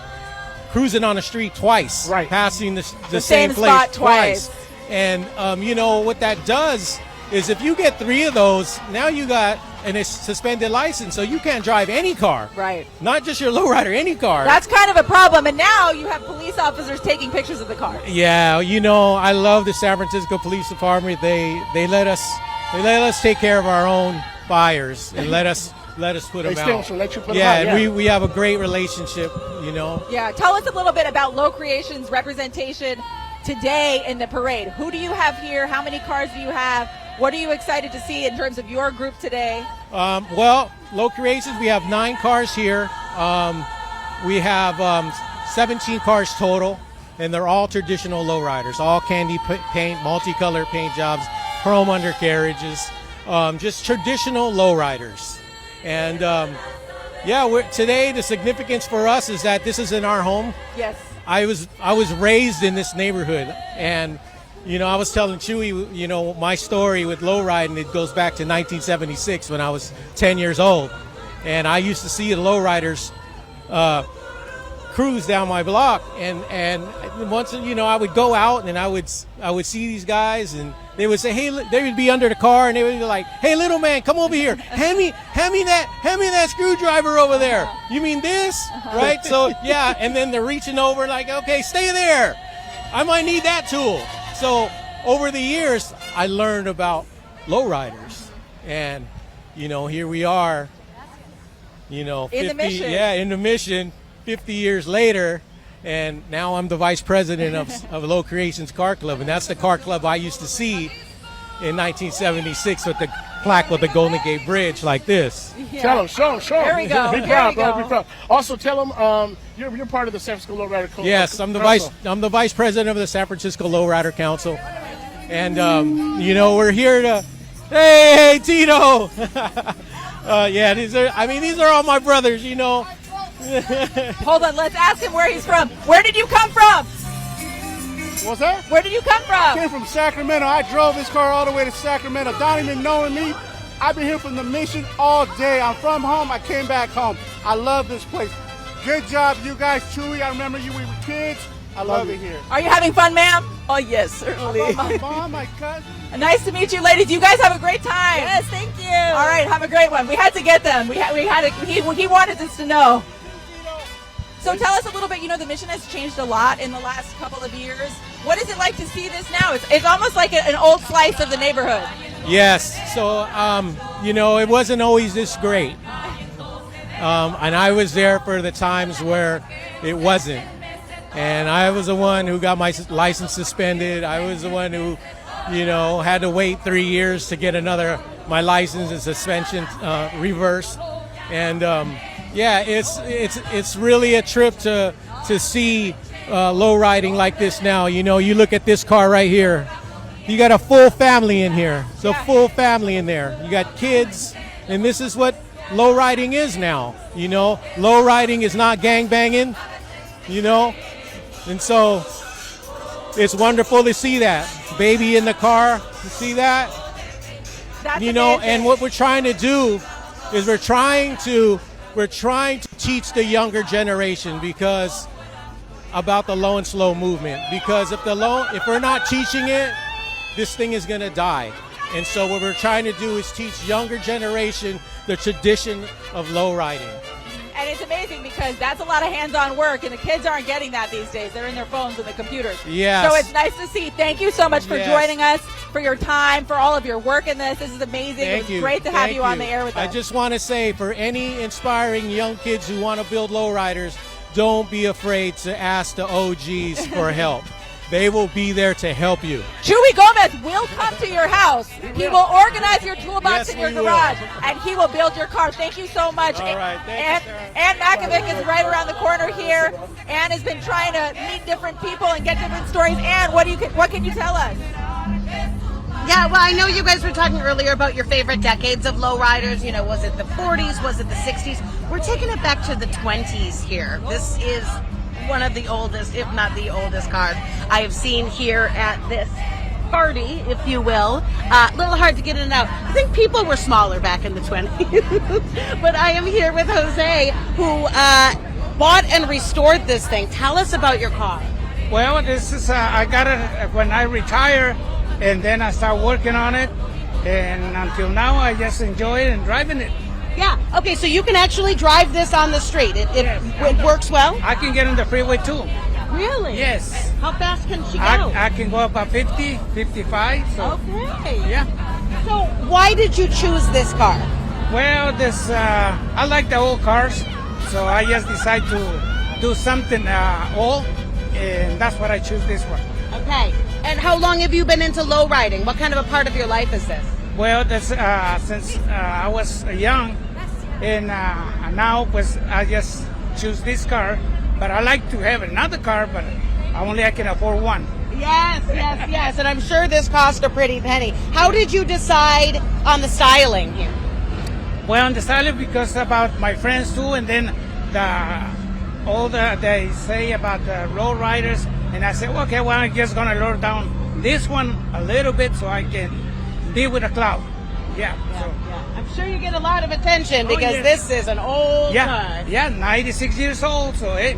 cruising on the street twice, right? Passing the same place spot twice. And you know what that does is if you get 3 of those, now you got a suspended license, so you can't drive any car. Right. Not just your lowrider, any car. That's kind of a problem, and now you have police officers taking pictures of the car. Yeah, you know, I love the San Francisco Police Department. They let us take care of our own fires and let us put them out. Let you put yeah, them out. we have a great relationship, you know. Yeah, tell us a little bit about Low Creations representation today in the parade. Who do you have here? How many cars do you have? What are you excited to see in terms of your group today? Well, Low Creations, we have 9 cars here. We have 17 cars total, and they're all traditional lowriders, all candy paint, multicolor paint jobs, chrome undercarriages, just traditional lowriders. And today the significance for us is that this is in our home. Yes. I was raised in this neighborhood, and I was telling Chewy, my story with lowriding. It goes back to 1976 when I was 10 years old, and I used to see the lowriders cruise down my block, and once I would go out and I would see these guys, and they would say, hey, they would be under the car, and they would be like, hey, little man, come over here, hand me that screwdriver over there. You mean this, right? So yeah, and then they're reaching over like, okay, stay there, I might need that tool. So over the years, I learned about lowriders, and here we are, 50, in the mission. Yeah, in the mission. 50 years later, and now I'm the vice president of Low Creations Car Club, and that's the car club I used to see in 1976 with the plaque with the Golden Gate Bridge like this. Yeah. Tell them, show them. There we go. Be proud, bro. Be proud. Also, tell them you're part of the San Francisco Lowrider Council. Yes, I'm the vice president of the San Francisco Lowrider Council, and we're here to. Hey, Tito. These are all my brothers. Hold on, let's ask him where he's from. Where did you come from? What's that? Where did you come from? I came from Sacramento. I drove this car all the way to Sacramento. Don't even knowing me, I've been here from the mission all day. I'm from home. I came back home. I love this place. Good job, you guys. Chewy, I remember you. We were kids. I love it here. Are you having fun, ma'am? Oh, yes, certainly. My mom, my cousin. Nice to meet you, ladies. You guys have a great time. Yes, thank you. All right, have a great one. We had to get them. He wanted us to know. So tell us a little bit, the mission has changed a lot in the last couple of years. What is it like to see this now? It's almost like an old slice of the neighborhood. Yes, so, it wasn't always this great. And I was there for the times where it wasn't. And I was the one who got my license suspended. I was the one who, had to wait 3 years to get my license and suspension reversed. And, it's really a trip to see low riding like this now. You look at this car right here. You got a full family in here. It's a full family in there. You got kids, and this is what low riding is now. Low riding is not gang banging. And so it's wonderful to see that baby in the car. You see that? That's and what we're trying to do is we're trying to teach the younger generation about the low and slow movement, because if we're not teaching it, this thing is going to die. And so what we're trying to do is teach younger generation the tradition of low riding. And it's amazing because that's a lot of hands-on work, and the kids aren't getting that these days. They're in their phones and the computers. Yes. So it's nice to see. Thank you so much for joining us, for your time, for all of your work in this. This is amazing. Thank you. Great to have you on the air with us. I just want to say, for any inspiring young kids who want to build lowriders, don't be afraid to ask the OGs for help. They will be there to help you. Chewy Gomez will come to your house. He will organize your toolbox in your garage, and he will build your car. Thank you so much. All right, thank you, Ann Makovic is right around the corner here. Ann has been trying to meet different people and get different stories. Ann, what can you tell us? Yeah, well, I know you guys were talking earlier about your favorite decades of lowriders. Was it the 40s? Was it the 60s? We're taking it back to the 20s here. This is one of the oldest, if not the oldest cars I have seen here at this party, if you will. A little hard to get in and out. I think people were smaller back in the 20s. But I am here with Jose, who bought and restored this thing. Tell us about your car. Well, this is, I got it when I retired, and then I started working on it. And until now, I just enjoy it and driving it. Yeah. Okay, so you can actually drive this on the street. It works well? I can get on the freeway too. Really? Yes. How fast can she go? I can go about 50, 55. So. Okay. Yeah. So why did you choose this car? Well, I like the old cars, so I just decided to do something old and that's what I choose this one. Okay. And how long have you been into low riding? What kind of a part of your life is this? Well, that's since I was young, and now I just choose this car. But I like to have another car, but I can afford one. Yes. And I'm sure this cost a pretty penny. How did you decide on the styling here? Well, on the styling because about my friends too, and then they say about the road riders, and I said, okay, well, I'm just gonna lower down this one a little bit so I can be with a cloud. Yeah. I'm sure you get a lot of attention because this is an old car. Yeah, 96 years old, so it.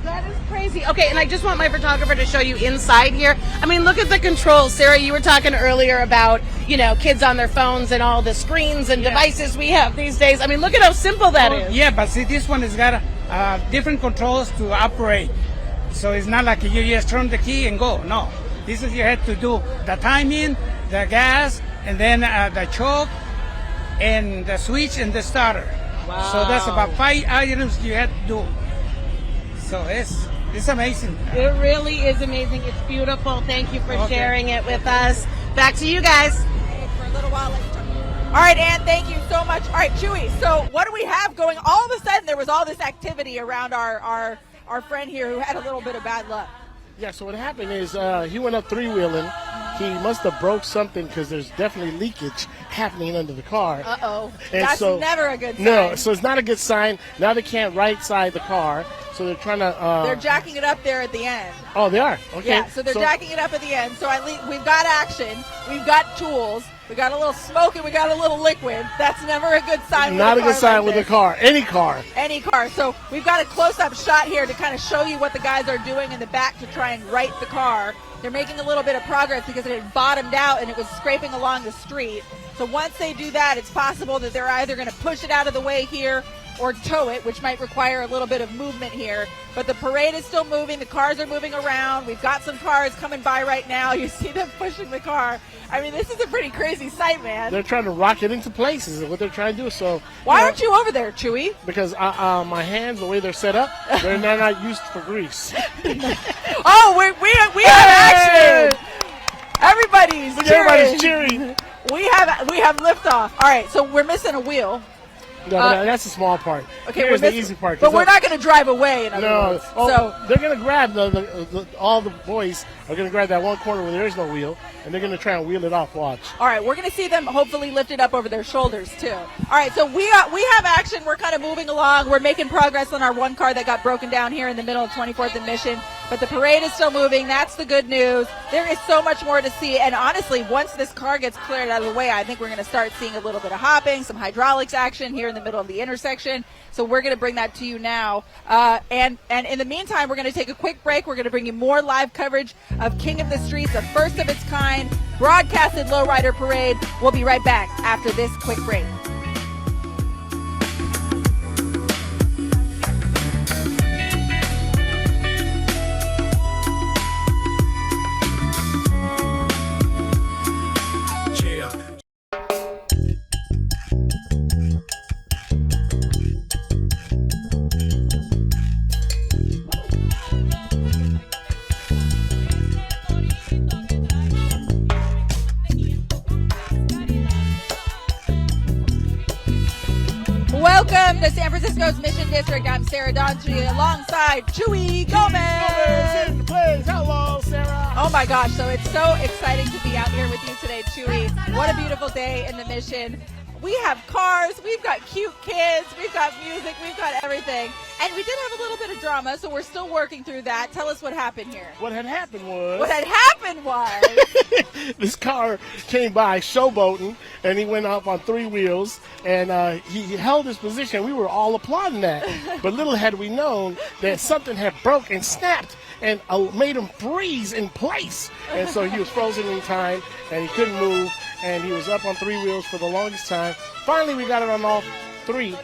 That is crazy. Okay, and I just want my photographer to show you inside here. I mean, look at the controls. Sarah, you were talking earlier about, kids on their phones and all the screens and devices we have these days. I mean, look at how simple that is. Yeah, but see, this one has got different controls to operate. So it's not like you just turn the key and go. No, this is you have to do the timing, the gas, and then the choke, and the switch and the starter. Wow. So that's about 5 items you have to do. So it's amazing. It really is amazing. It's beautiful. Thank you for sharing it with us. Back to you guys. For a little while later. All right, Ann, thank you so much. All right, Chewy, so what do we have going? All of a sudden, there was all this activity around our friend here who had a little bit of bad luck. Yeah, so what happened is he went up three-wheeling. He must have broke something because there's definitely leakage happening under the car. Uh-oh. And That's so, never a good sign. No, so it's not a good sign. Now they can't right-side the car, so they're trying to... they're jacking it up there at the end. Oh, they are? Okay. Yeah, so they're jacking it up at the end. So at least we've got action. We've got tools. We got a little smoke and we got a little liquid. That's never a good sign. Not a good sign like with a car. Any car. Any car. So we've got a close-up shot here to kind of show you what the guys are doing in the back to try and right the car. They're making a little bit of progress because it had bottomed out and it was scraping along the street. So once they do that, it's possible that they're either going to push it out of the way here or tow it, which might require a little bit of movement here. But the parade is still moving. The cars are moving around. We've got some cars coming by right now. You see them pushing the car. I mean, this is a pretty crazy sight, man. They're trying to rock it into places is what they're trying to do. So why aren't you over there, Chewy? Because my hands, the way they're set up, they're not used for grease. Oh, we have action! Everybody's cheering. We have liftoff. All right, so we're missing a wheel. No, that's the small part. Okay, here's the easy part. But we're not going to drive away. In other words. So they're going to grab all the boys are going to grab that one corner where there is no wheel, and they're going to try and wheel it off. Watch. All right, we're going to see them hopefully lift it up over their shoulders too. All right, so we have action. We're kind of moving along. We're making progress on our one car that got broken down here in the middle of 24th and Mission. But the parade is still moving. That's the good news. There is so much more to see. And honestly, once this car gets cleared out of the way, I think we're going to start seeing a little bit of hopping, some hydraulics action here in the middle of the intersection. So we're going to bring that to you now. And in the meantime, we're going to take a quick break. We're going to bring you more live coverage of King of the Streets, a first of its kind broadcasted lowrider parade. We'll be right back after this quick break. Welcome to San Francisco's Mission District. I'm Sarah Donchi alongside Chewy Gomez. In the place. Hello, Sarah. Oh my gosh, so it's so exciting to be out here with you today, Chewy. What a beautiful day in the Mission. We have cars, we've got cute kids, we've got music, we've got everything. And we did have a little bit of drama, so we're still working through that. Tell us what happened here. What had happened was... this car came by showboating, and he went up on three wheels, and he held his position. We were all applauding that. But little had we known that something had broke and snapped and made him freeze in place. And so he was frozen in time, and he couldn't move, and he was up on three wheels for the longest time. Finally, we got it on all three,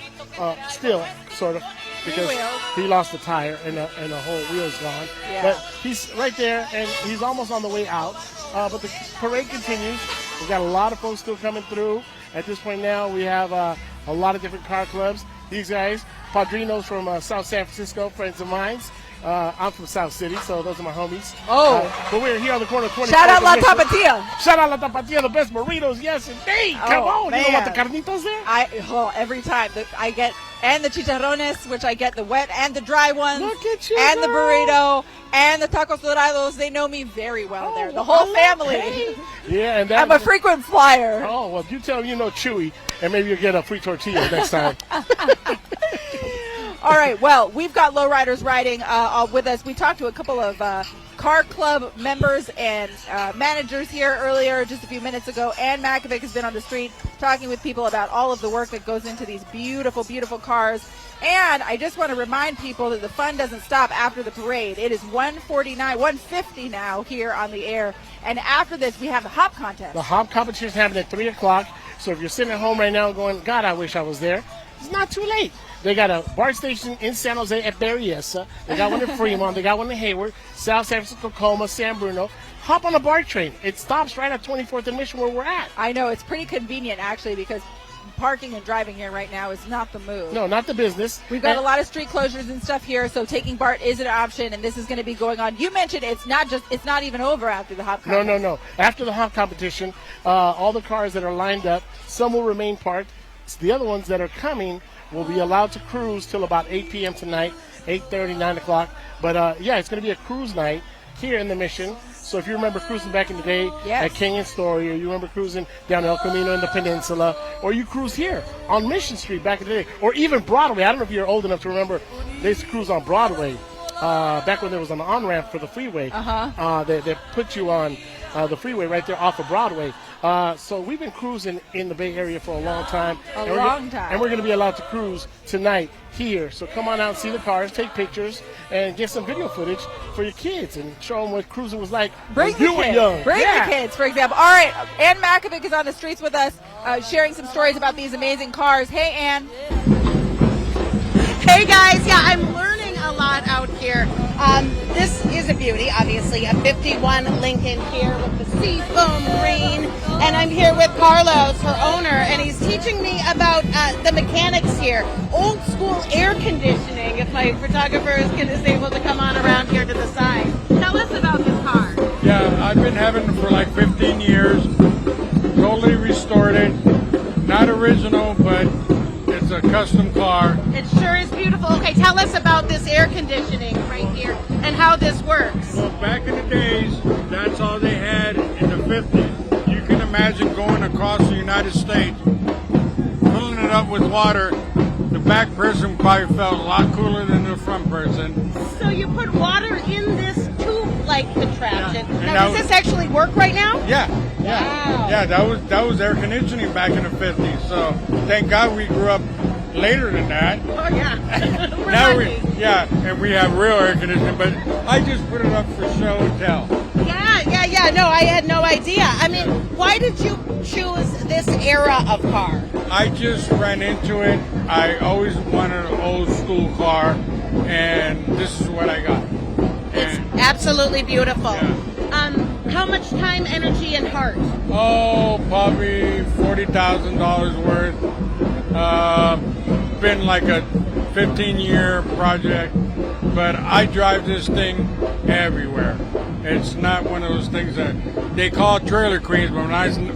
still, sort of. Because he lost the tire and the whole wheel's gone. Yeah. But he's right there, and he's almost on the way out. But the parade continues. We've got a lot of folks still coming through. At this point now, we have a lot of different car clubs. These guys, Padrinos from South San Francisco, friends of mine. I'm from South City, so those are my homies. Oh. But we're here on the corner of 24th. Shout out La and Mission. Tapatía. Shout out La Tapatía, the best burritos. Yes, indeed. Come on. Man. You know what the carnitas there? Every time I get, and the chicharrones, which I get the wet and the dry ones. Look at you, and the girl. burrito and the tacos dorados. They know me very well there. The whole family. Yeah, and I'm a frequent flyer. Oh, well, you tell them you know Chewy, and maybe you'll get a free tortilla next time. All right, well, we've got Lowriders riding with us. We talked to a couple of car club members and managers here earlier, just a few minutes ago. Ann Makovic has been on the street talking with people about all of the work that goes into these beautiful, beautiful cars. And I just want to remind people that the fun doesn't stop after the parade. It is 1:50 now here on the air. And after this, we have the hop contest. The hop competition is happening at 3 o'clock. So if you're sitting at home right now going, God, I wish I was there, it's not too late. They got a BART station in San Jose at Berryessa. They got one in Fremont. They got one in Hayward, South San Francisco, Tacoma, San Bruno. Hop on a BART train. It stops right at 24th and Mission where we're at. I know. It's pretty convenient, actually, because parking and driving here right now is not the move. No, not the business. We've got a lot of street closures and stuff here, so taking BART is an option, and this is going to be going on. You mentioned it's not even over after the hop contest. No. After the hop competition, all the cars that are lined up, some will remain parked. The other ones that are coming will be allowed to cruise till about 8 p.m. tonight, 8:30, 9 o'clock. But, yeah, it's going to be a cruise night here in the Mission. So if you remember cruising back in the day at King and Story, or you remember cruising down El Camino in the Peninsula, or you cruise here on Mission Street back in the day, or even Broadway. I don't know if you're old enough to remember they used to cruise on Broadway back when there was an on-ramp for the freeway. They put you on the freeway right there off of Broadway. So we've been cruising in the Bay Area for a long time. A long time. And we're going to be allowed to cruise tonight here. So come on out and see the cars, take pictures, and get some video footage for your kids and show them what cruising was like when you were young. Bring the kids, for example. All right, Ann Makovic is on the streets with us, sharing some stories about these amazing cars. Hey, Ann. Hey, guys. Yeah, I'm learning a lot out here. This is a beauty, obviously, a 51 Lincoln here with the seafoam green. And I'm here with Carlos, her owner, and he's teaching me about the mechanics here. Old school air conditioning, if my photographer is able to come on around here to the side. Tell us about this car. Yeah, I've been having it for like 15 years. Totally restored it. Not original, but it's a custom car. It sure is beautiful. Okay, tell us about this air conditioning right here and how this works. Well, back in the days, that's all they had in the 50s. You can imagine going across the United States, filling it up with water. The back person probably felt a lot cooler than the front person. So you put water in this tube-like contraption. Yeah. Now, does this actually work right now? Yeah. Wow. Yeah, that was air conditioning back in the 50s. So thank God we grew up later than that. Oh yeah. We're now lucky. and we have real air conditioning, but I just put it up for show and tell. Yeah. No, I had no idea. I mean, why did you choose this era of car? I just ran into it. I always wanted an old school car, and this is what I got. It's absolutely beautiful. Yeah. How much time, energy, and heart? Oh, probably $40,000 worth. Been like a 15-year project, but I drive this thing everywhere. It's not one of those things that they call trailer queens, but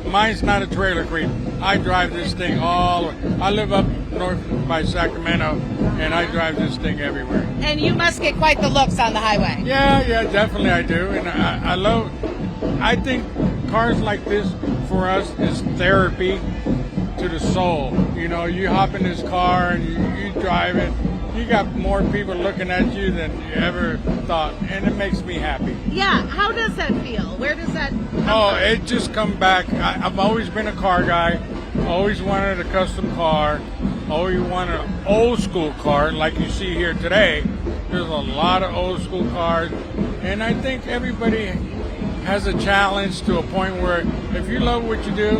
mine's not a trailer queen. I drive this thing all the way. I live up north by Sacramento, and I drive this thing everywhere. And you must get quite the looks on the highway. Yeah, definitely I do. And I think cars like this for us is therapy to the soul. You know, you hop in this car and you drive it. You got more people looking at you than you ever thought, and it makes me happy. Yeah, how does that feel? Where does that come from? It just come back. I've always been a car guy. Always wanted a custom car. Always wanted an old school car like you see here today. There's a lot of old school cars, and I think everybody has a challenge to a point where if you love what you do,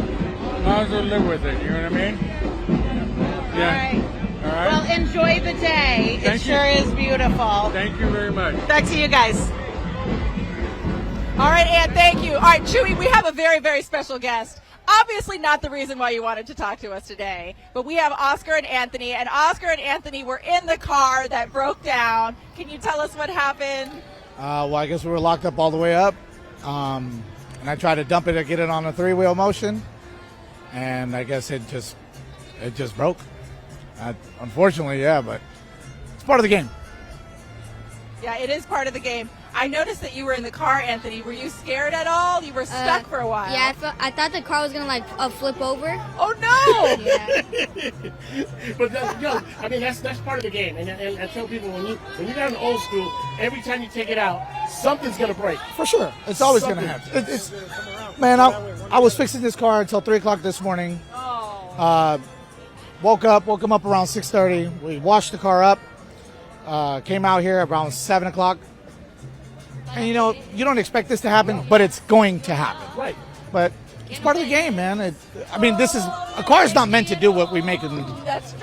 might as well live with it. You know what I mean? Yeah. All right. Well, enjoy the day. Thank it sure is beautiful. Thank you very much. Back to you guys. All right, Ann, thank you. All right, Chewy, we have a very, very special guest. obviously not the reason why you wanted to talk to us today, but we have Oscar and Oscar and Anthony were in the car that broke down. Can you tell us what happened? Well, I guess we were locked up all the way up, and I tried to dump it to get it on a three-wheel motion, and I guess it just broke. Unfortunately, yeah, but it's part of the game. Yeah, it is part of the game. I noticed that you were in the car, Anthony. Were you scared at all? You were stuck for a while. Yeah, I thought the car was gonna flip over. Oh no! Yeah. But I mean that's part of the game, and I tell people when you got an old school, every time you take it out, something's gonna break. For sure, it's always going to happen. Man, I was fixing this car until 3 o'clock this morning. Oh. Woke him up around 6:30. We washed the car up. Came out here around 7 o'clock. And you don't expect this to happen, but it's going to happen. Right. But it's part of the game, man. A car is not meant to do what we make it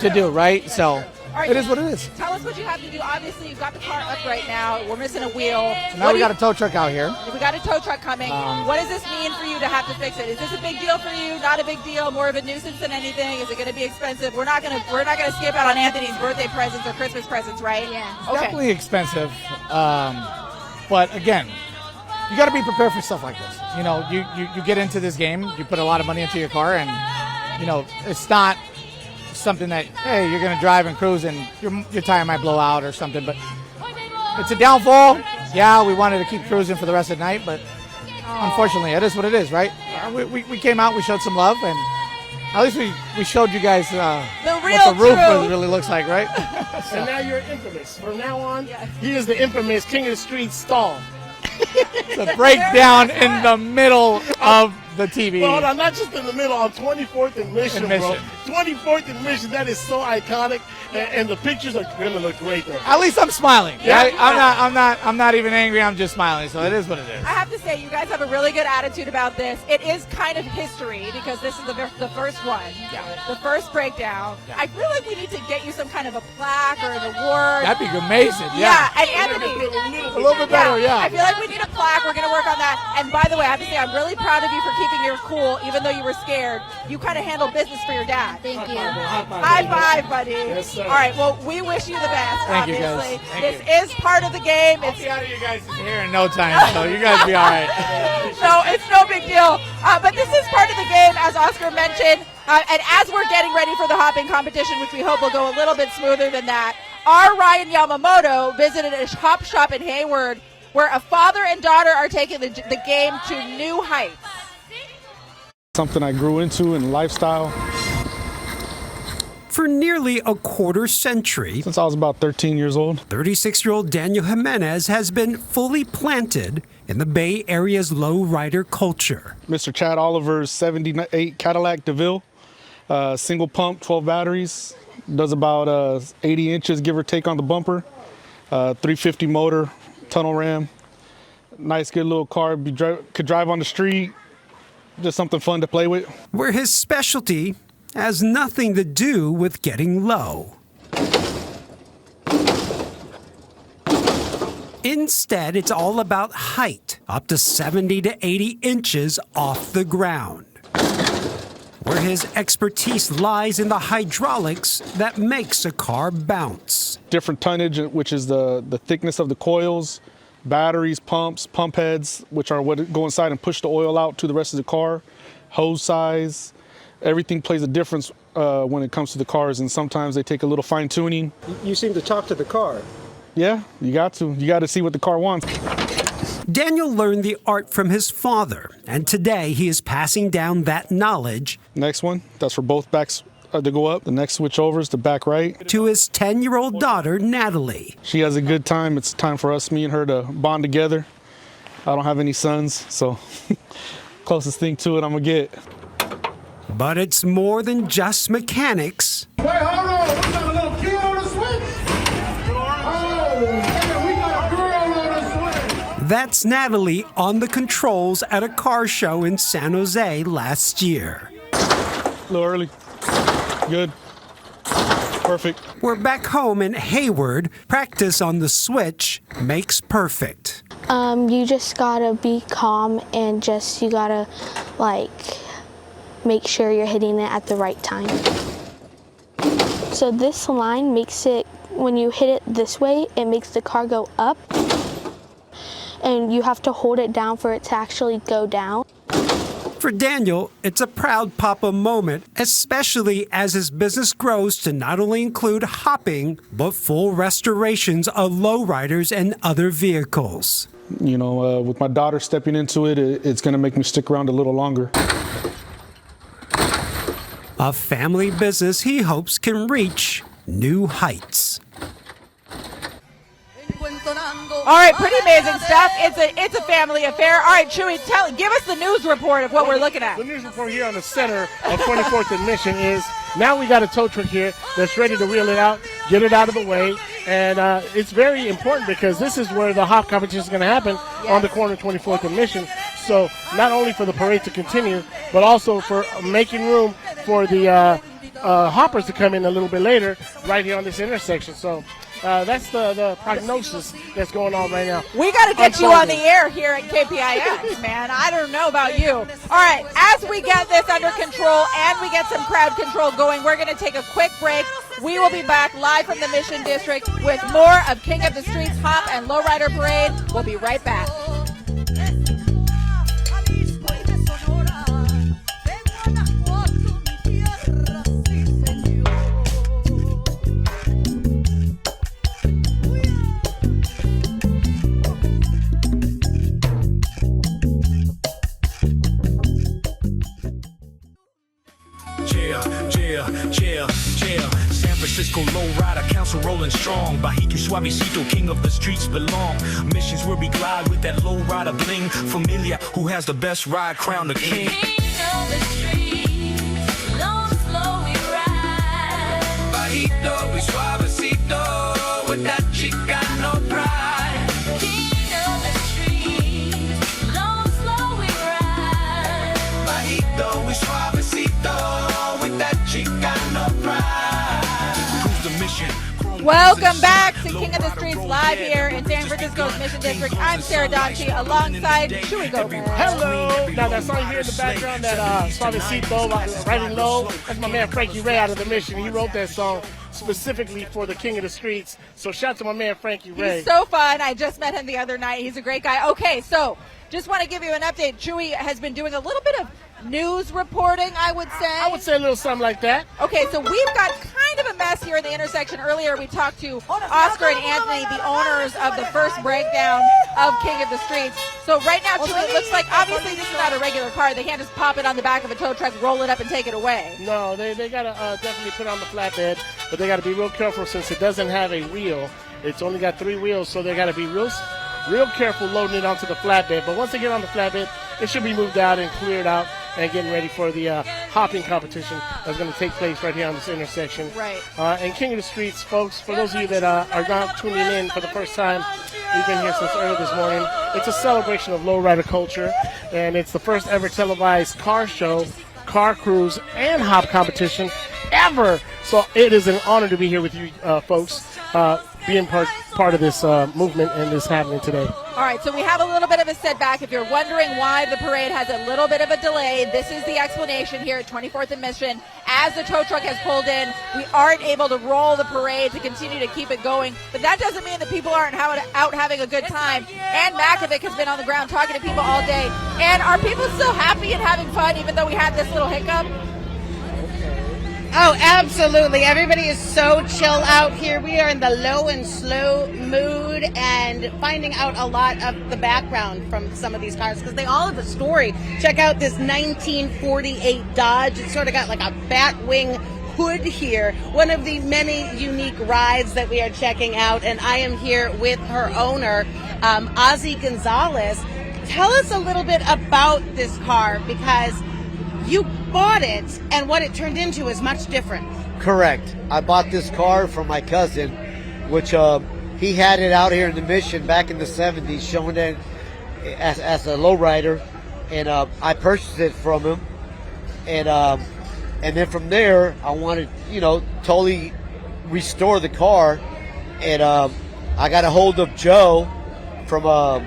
to do, right? So it is what it is. Tell us what you have to do. Obviously, you've got the car up right now. We're missing a wheel. So now we got a tow truck out here. We got a tow truck coming. What does this mean for you to have to fix it? Is this a big deal for you? Not a big deal? More of a nuisance than anything? Is it going to be expensive? We're not gonna skip out on Anthony's birthday presents or Christmas presents, right? Yeah. It's definitely expensive. But again, you got to be prepared for stuff like this. You get into this game, you put a lot of money into your car, and it's not something that, hey, you're going to drive and cruise and your tire might blow out or something. But it's a downfall. Yeah, we wanted to keep cruising for the rest of the night, but unfortunately, it is what it is, right? We came out, we showed some love, and at least we showed you guys what the roof really looks like, right? And now you're infamous. From now on, he is the infamous King of the Street stall. The breakdown in the middle of the TV. Well, hold on, not just in the middle, on 24th and Mission, bro. 24th and Mission, that is so iconic, and the pictures are going to look great there. At least I'm smiling. Yeah. Right? I'm not even angry. I'm just smiling. So it is what it is. I have to say, you guys have a really good attitude about this. It is kind of history because this is the first one, the first breakdown. Yeah. I feel like we need to get you some kind of a plaque or an award. That'd be amazing. Yeah, and Anthony, a little bit better. Yeah. I feel like we need a plaque. We're going to work on that. And by the way, I have to say, I'm really proud of you for keeping your cool, even though you were scared. You kind of handled business for your dad. Thank you. High five, buddy. Yes, sir. All right, well, we wish you the best, Thank you, obviously. guys. Thank This is part of the game. I'll be out of you guys' hair in no time, so you guys be all right. No, it's no big deal. But this is part of the game, as Oscar mentioned. And as we're getting ready for the hopping competition, which we hope will go a little bit smoother than that, our Ryan Yamamoto visited a hop shop in Hayward where a father and daughter are taking the game to new heights. Something I grew into in lifestyle. For nearly a quarter century, Since I was about 13 years old. 36-year-old Daniel Jimenez has been fully planted in the Bay Area's lowrider culture. Mr. Chad Oliver's 78 Cadillac DeVille, single pump, 12 batteries, does about 80 inches, give or take, on the bumper, 350 motor, tunnel ram, nice good little car, could drive on the street, just something fun to play with. Where his specialty has nothing to do with getting low. Instead, it's all about height, up to 70 to 80 inches off the ground. Where his expertise lies in the hydraulics that makes a car bounce. Different tonnage, which is the thickness of the coils, batteries, pumps, pump heads, which are what go inside and push the oil out to the rest of the car, hose size. Everything plays a difference when it comes to the cars, and sometimes they take a little fine tuning. You seem to talk to the car. Yeah, you got to. You got to see what the car wants. Daniel learned the art from his father, and today he is passing down that knowledge. Next one, that's for both backs to go up. The next switch over is the back right. To his 10-year-old daughter, Natalie. She has a good time. It's time for me and her to bond together. I don't have any sons, so closest thing to it I'm going to get. But it's more than just mechanics. Wait, hold on. We got a little kid on the switch. Oh, man, we got a girl on the switch. That's Natalie on the controls at a car show in San Jose last year. A little early. Good. Perfect. We're back home in Hayward. Practice on the switch makes perfect. You just gotta be calm and you gotta make sure you're hitting it at the right time. So this line makes it, when you hit it this way, it makes the car go up, and you have to hold it down for it to actually go down. For Daniel, it's a proud papa moment, especially as his business grows to not only include hopping, but full restorations of lowriders and other vehicles. You know, with my daughter stepping into it, it's going to make me stick around a little longer. A family business he hopes can reach new heights. All right, pretty amazing stuff. It's a family affair. All right, Chewy, give us the news report of what we're looking at. The news report here on the center of 24th and Mission is now we got a tow truck here that's ready to wheel it out, get it out of the way, and it's very important because this is where the hop competition is going to happen on the corner of 24th and Mission. So not only for the parade to continue, but also for making room for the hoppers to come in a little bit later right here on this intersection. So that's the prognosis that's going on right now. We got to get you on the air here at KPIX, man. I don't know about you. All right, as we get this under control and we get some crowd control going, we're going to take a quick break. We will be back live from the Mission District with more of King of the Streets Hop and Lowrider Parade. We'll be right back. San Francisco Lowrider Council rolling strong. Bajito Suavecito, king of the streets belong. Missions where we glide with that lowrider bling. Familia, who has the best ride, crown the king. Bajito, we suavecito with that Chicano pride. King of the streets, long, slow we ride. Bajito, we suavecito with that Chicano pride. Welcome back to King of the Streets live here in San Francisco's Mission District. I'm Sarah Donchi alongside Chewy Gomez. Hello. Now that song you hear in the background, that Suavecito, Riding Low, that's my man Frankie Ray out of the Mission. He wrote that song specifically for the King of the Streets. So shout out to my man Frankie Ray. He's so fun. I just met him the other night. He's a great guy. Okay, so just want to give you an update. Chewy has been doing a little bit of news reporting, I would say. I would say a little something like that. Okay, so we've got kind of a mess here in the intersection. Earlier we talked to Oscar and Anthony, the owners of the first breakdown of King of the Streets. So right now, Chewy, it looks like obviously this is not a regular car. They can't just pop it on the back of a tow truck, roll it up, and take it away. No, they got to definitely put it on the flatbed, but they got to be real careful since it doesn't have a wheel. It's only got 3 wheels, so they got to be real careful loading it onto the flatbed. But once they get on the flatbed, it should be moved out and cleared out and getting ready for the hopping competition that's going to take place right here on this intersection. Right. And King of the Streets, folks, for those of you that are not tuning in for the first time, we've been here since early this morning. It's a celebration of lowrider culture, and it's the first ever televised car show, car cruise, and hop competition ever. So it is an honor to be here with you folks, being part of this movement and this happening today. All right, so we have a little bit of a setback. If you're wondering why the parade has a little bit of a delay, this is the explanation here at 24th and Mission. As the tow truck has pulled in, we aren't able to roll the parade to continue to keep it going. But that doesn't mean that people aren't out having a good time. Ann Makovic has been on the ground talking to people all day. And are people still happy and having fun even though we had this little hiccup? Oh, absolutely. Everybody is so chill out here. We are in the low and slow mood and finding out a lot of the background from some of these cars because they all have a story. Check out this 1948 Dodge. It's sort of got like a Batwing hood here. One of the many unique rides that we are checking out. And I am here with her owner, Ozzy Gonzalez. Tell us a little bit about this car because you bought it, and what it turned into is much different. Correct. I bought this car from my cousin, which he had it out here in the Mission back in the 70s, showing it as a lowrider, and I purchased it from him, and then from there, I wanted, totally restore the car, and I got a hold of Joe from a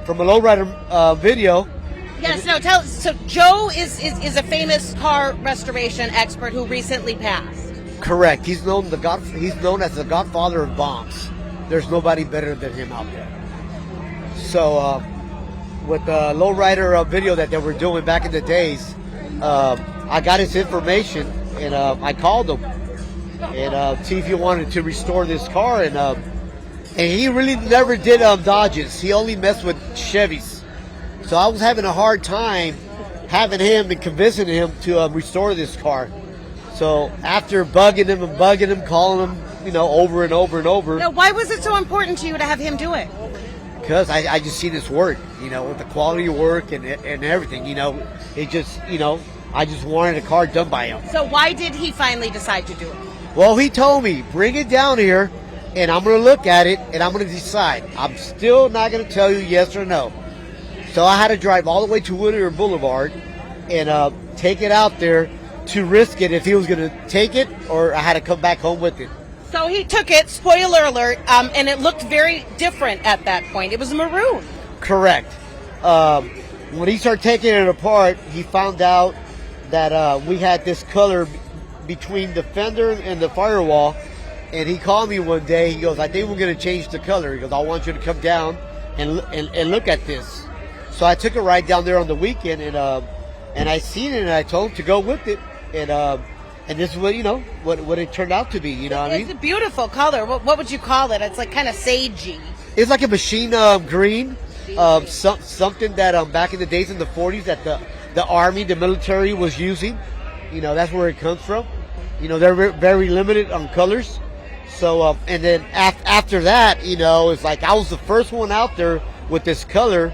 lowrider video. Yes, No, so Joe is a famous car restoration expert who recently passed. Correct. He's known as the godfather of bombs. There's nobody better than him out there. So with the lowrider video that they were doing back in the days, I got his information and I called him and see if he wanted to restore this car, and he really never did Dodges. He only messed with Chevys. So I was having a hard time having him and convincing him to restore this car. So after bugging him, calling him, over and over and over. Now, why was it so important to you to have him do it? Because I just seen his work, with the quality of work and everything, it just, I just wanted a car done by him. So why did he finally decide to do it? Well, he told me, bring it down here, and I'm going to look at it, and I'm going to decide. I'm still not going to tell you yes or no. So I had to drive all the way to Whittier Boulevard and take it out there to risk it if he was going to take it, or I had to come back home with it. So he took it, spoiler alert, and it looked very different at that point. It was maroon. Correct. When he started taking it apart, he found out that we had this color between the fender and the firewall, and he called me one day. He goes, I think we're going to change the color. He goes, I want you to come down and look at this. So I took a ride down there on the weekend, and I seen it, and I told him to go with it, and this is what it turned out to be. You know what I mean? It's a beautiful color. What would you call it? It's like kind of sagey. It's like a machine green, something that back in the days in the 40s that the army, the military was using. That's where it comes from. They're very limited on colors. So and then after that, it's like I was the first one out there with this color.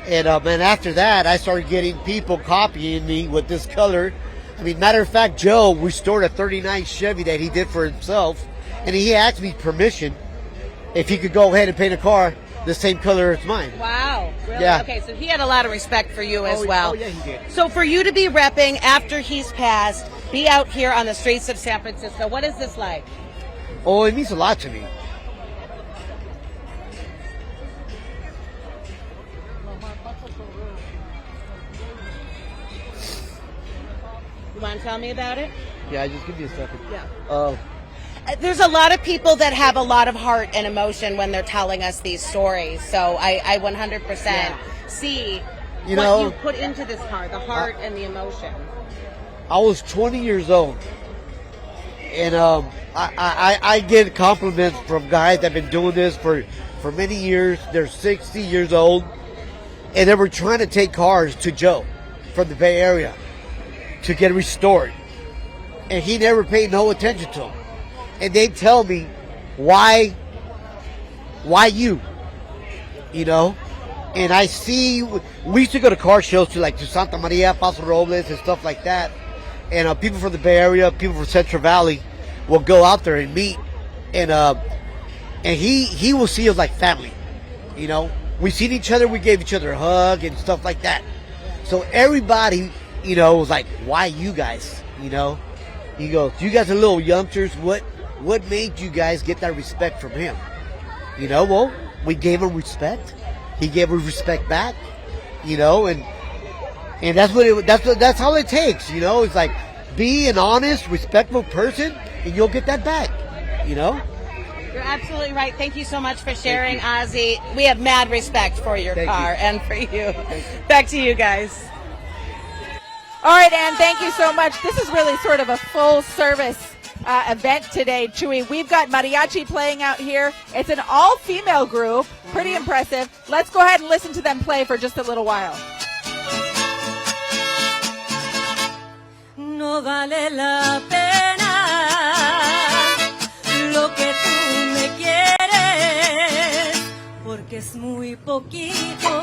And after that, I started getting people copying me with this color. I mean, matter of fact, Joe restored a 39 Chevy that he did for himself. And he asked me permission if he could go ahead and paint a car the same color as mine. Wow. Really? Yeah. Okay, so he had a lot of respect for you as well. Oh, yeah, he did. So for you to be repping after he's passed, be out here on the streets of San Francisco, what is this like? Oh, it means a lot to me. You want to tell me about it? Yeah, just give me a second. Yeah. There's a lot of people that have a lot of heart and emotion when they're telling us these stories. So I 100% see what you put into this car, the heart and the emotion. I was 20 years old, and I get compliments from guys that have been doing this for many years. They're 60 years old, and they were trying to take cars to Joe from the Bay Area to get restored, and he never paid no attention to them. And they tell me, why you? And I see, we used to go to car shows to Santa Maria, Paso Robles, and stuff like that. And people from the Bay Area, people from Central Valley will go out there and meet. And he will see us like family. We seen each other, we gave each other a hug and stuff like that. So everybody, was like, why you guys? He goes, you guys are little youngsters. What made you guys get that respect from him? Well, we gave him respect. He gave us respect back. And that's how it takes. It's like, be an honest, respectful person, and you'll get that back. You're absolutely right. Thank you so much for sharing, Ozzy. We have mad respect for your car and for you. Back to you guys. All right, Ann, thank you so much. This is really sort of a full service event today, Chewy. We've got mariachi playing out here. It's an all-female group. Pretty impressive. Let's go ahead and listen to them play for just a little while. No vale la pena lo que tú me quieres, porque es muy poquito.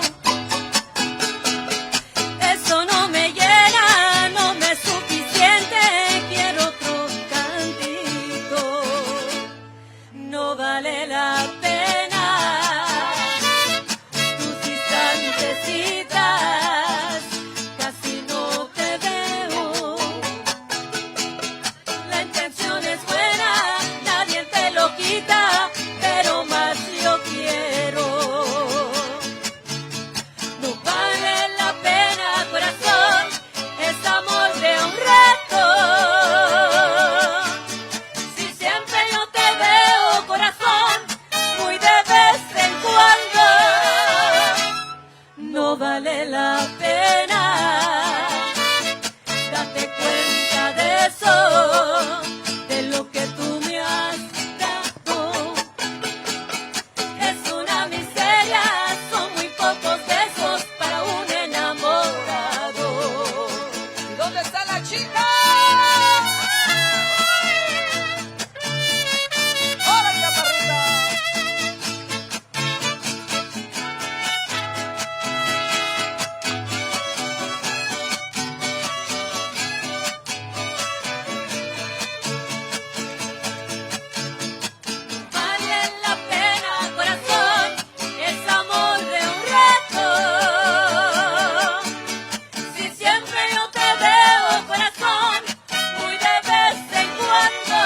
Eso no me llena, no me es suficiente, quiero otro cantito. No vale la pena tus instantecitas, casi no te veo. La intención es buena, nadie te lo quita, pero más yo quiero. la pena. Date cuenta de eso, de lo que tú me has dado. Es una miseria, son muy pocos besos para un enamorado. ¿Dónde está la chica? ¡Órale, chaparrita! Vale la pena, corazón, es amor de un rato. Si siempre yo te veo, corazón, muy de vez en cuando,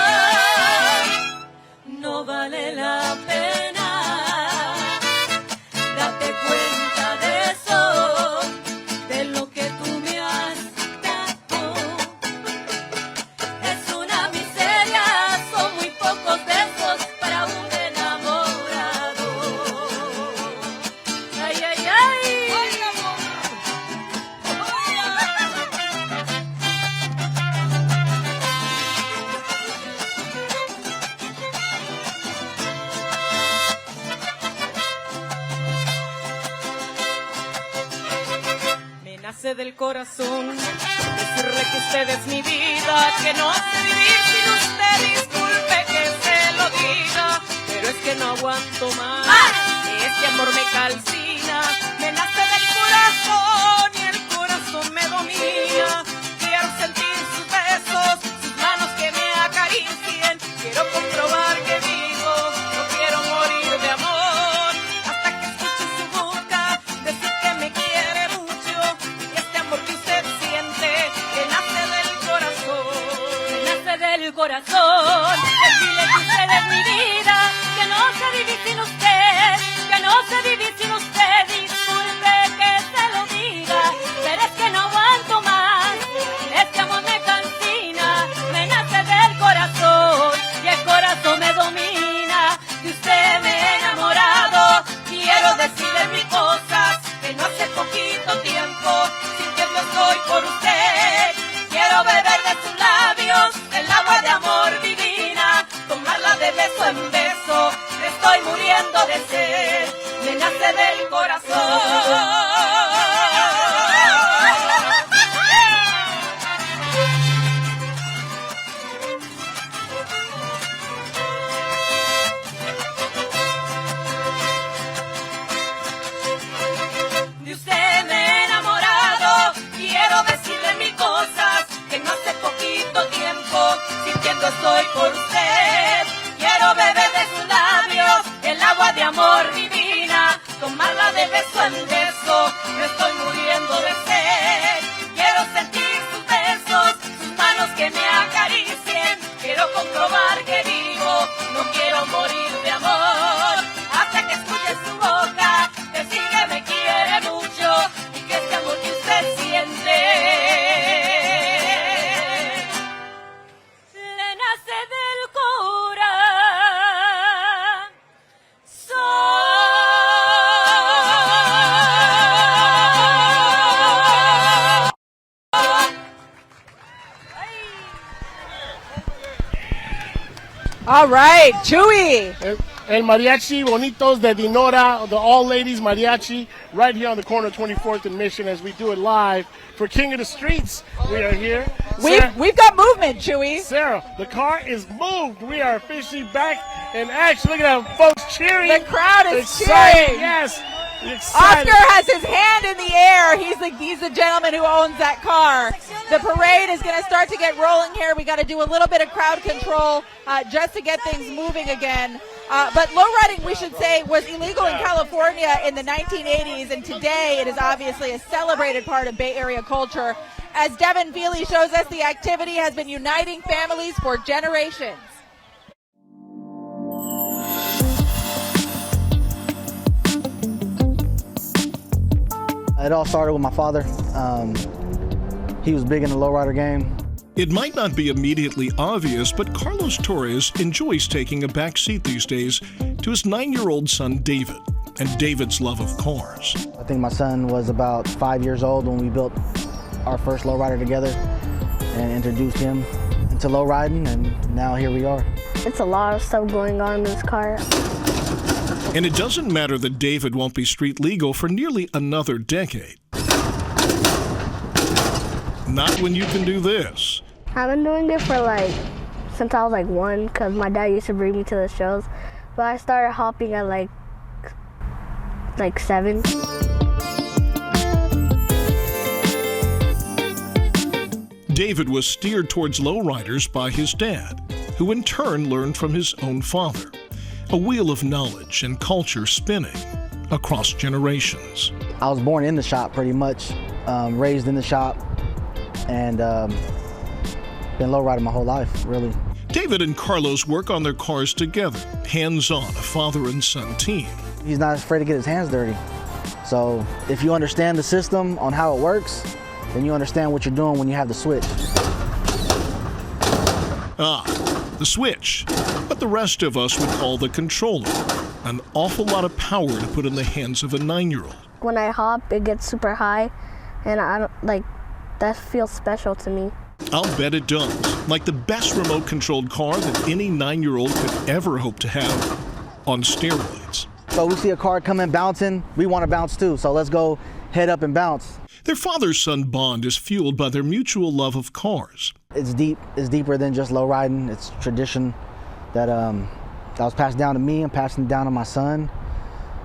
no vale la pena. Date cuenta de eso, de lo que tú me has dado. Es una miseria, son muy pocos besos para un enamorado. Ay, ay, ay. Me nace del corazón decirle que usted es mi vida, que no sé vivir sin usted. Disculpe que se lo diga, pero es que no aguanto más. Este amor me calcina, me nace del corazón y el corazón me domina. Quiero sentir sus besos, sus manos que me acaricien. Quiero comprobar que vivo, no quiero morir de amor. Hasta que escuche su boca decir que me quiere mucho. Y este amor que usted siente, que nace del corazón. Que nace del corazón. Decirle que usted es mi vida, que no sé vivir sin usted, que no sé vivir sin usted. Disculpe que se lo diga, pero es que no aguanto más. Este amor me cansina, me nace del corazón y el corazón me domina. De usted me he enamorado, quiero decirle mil cosas que no hace poquito tiempo sintiendo estoy por usted. Quiero beber de sus labios el agua de amor divina, tomarla de beso en beso, me estoy muriendo de sed, me nace del corazón. De usted me he enamorado, quiero decirle mil cosas que no hace poquito tiempo sintiendo estoy por usted. Quiero beber de sus labios el agua de amor divina, tomarla de beso en beso, me estoy muriendo de sed. Quiero sentir sus besos, sus manos que me acaricien. Quiero comprobar que vivo, no quiero morir de amor. Hasta que escuche su boca decir que me quiere mucho y que este amor que usted siente le nace del All right, Chewy. El mariachi bonitos de Dinora, the all ladies mariachi, right here on the corner of 24th and Mission as we do it live for King of the Streets. We are here. We've got movement, Chewy. Sarah, the car is moved. We are officially back in action. Look at that, folks cheering. The crowd is excited. cheering. Yes. Excited. Oscar has his hand in the air. He's the gentleman who owns that car. The parade is going to start to get rolling here. We got to do a little bit of crowd control just to get things moving again. But lowriding, we should say, was illegal in California in the 1980s, and today it is obviously a celebrated part of Bay Area culture. As Devin Feely shows us, the activity has been uniting families for generations. It all started with my father. He was big in the lowrider game. It might not be immediately obvious, but Carlos Torres enjoys taking a back seat these days to his 9-year-old son, David, and David's love of cars. I think my son was about 5 years old when we built our first lowrider together and introduced him into lowriding, and now here we are. It's a lot of stuff going on in this car. And it doesn't matter that David won't be street legal for nearly another decade. Not when you can do this. I've been doing it for since I was 1, because my dad used to bring me to the shows. But I started hopping at like 7. David was steered towards lowriders by his dad, who in turn learned from his own father. A wheel of knowledge and culture spinning across generations. I was born in the shop pretty much, raised in the shop, and been lowriding my whole life, really. David and Carlos work on their cars together, hands-on, a father and son team. He's not afraid to get his hands dirty. So if you understand the system on how it works, then you understand what you're doing when you have the switch. The switch, but the rest of us would call the controller. An awful lot of power to put in the hands of a 9-year-old. When I hop, it gets super high, and that feels special to me. I'll bet it does. Like the best remote-controlled car that any 9-year-old could ever hope to have on steroids. So we see a car coming bouncing, we want to bounce too, so let's go head up and bounce. Their father-son bond is fueled by their mutual love of cars. It's deep. It's deeper than just low riding. It's tradition that was passed down to me and passing down to my son.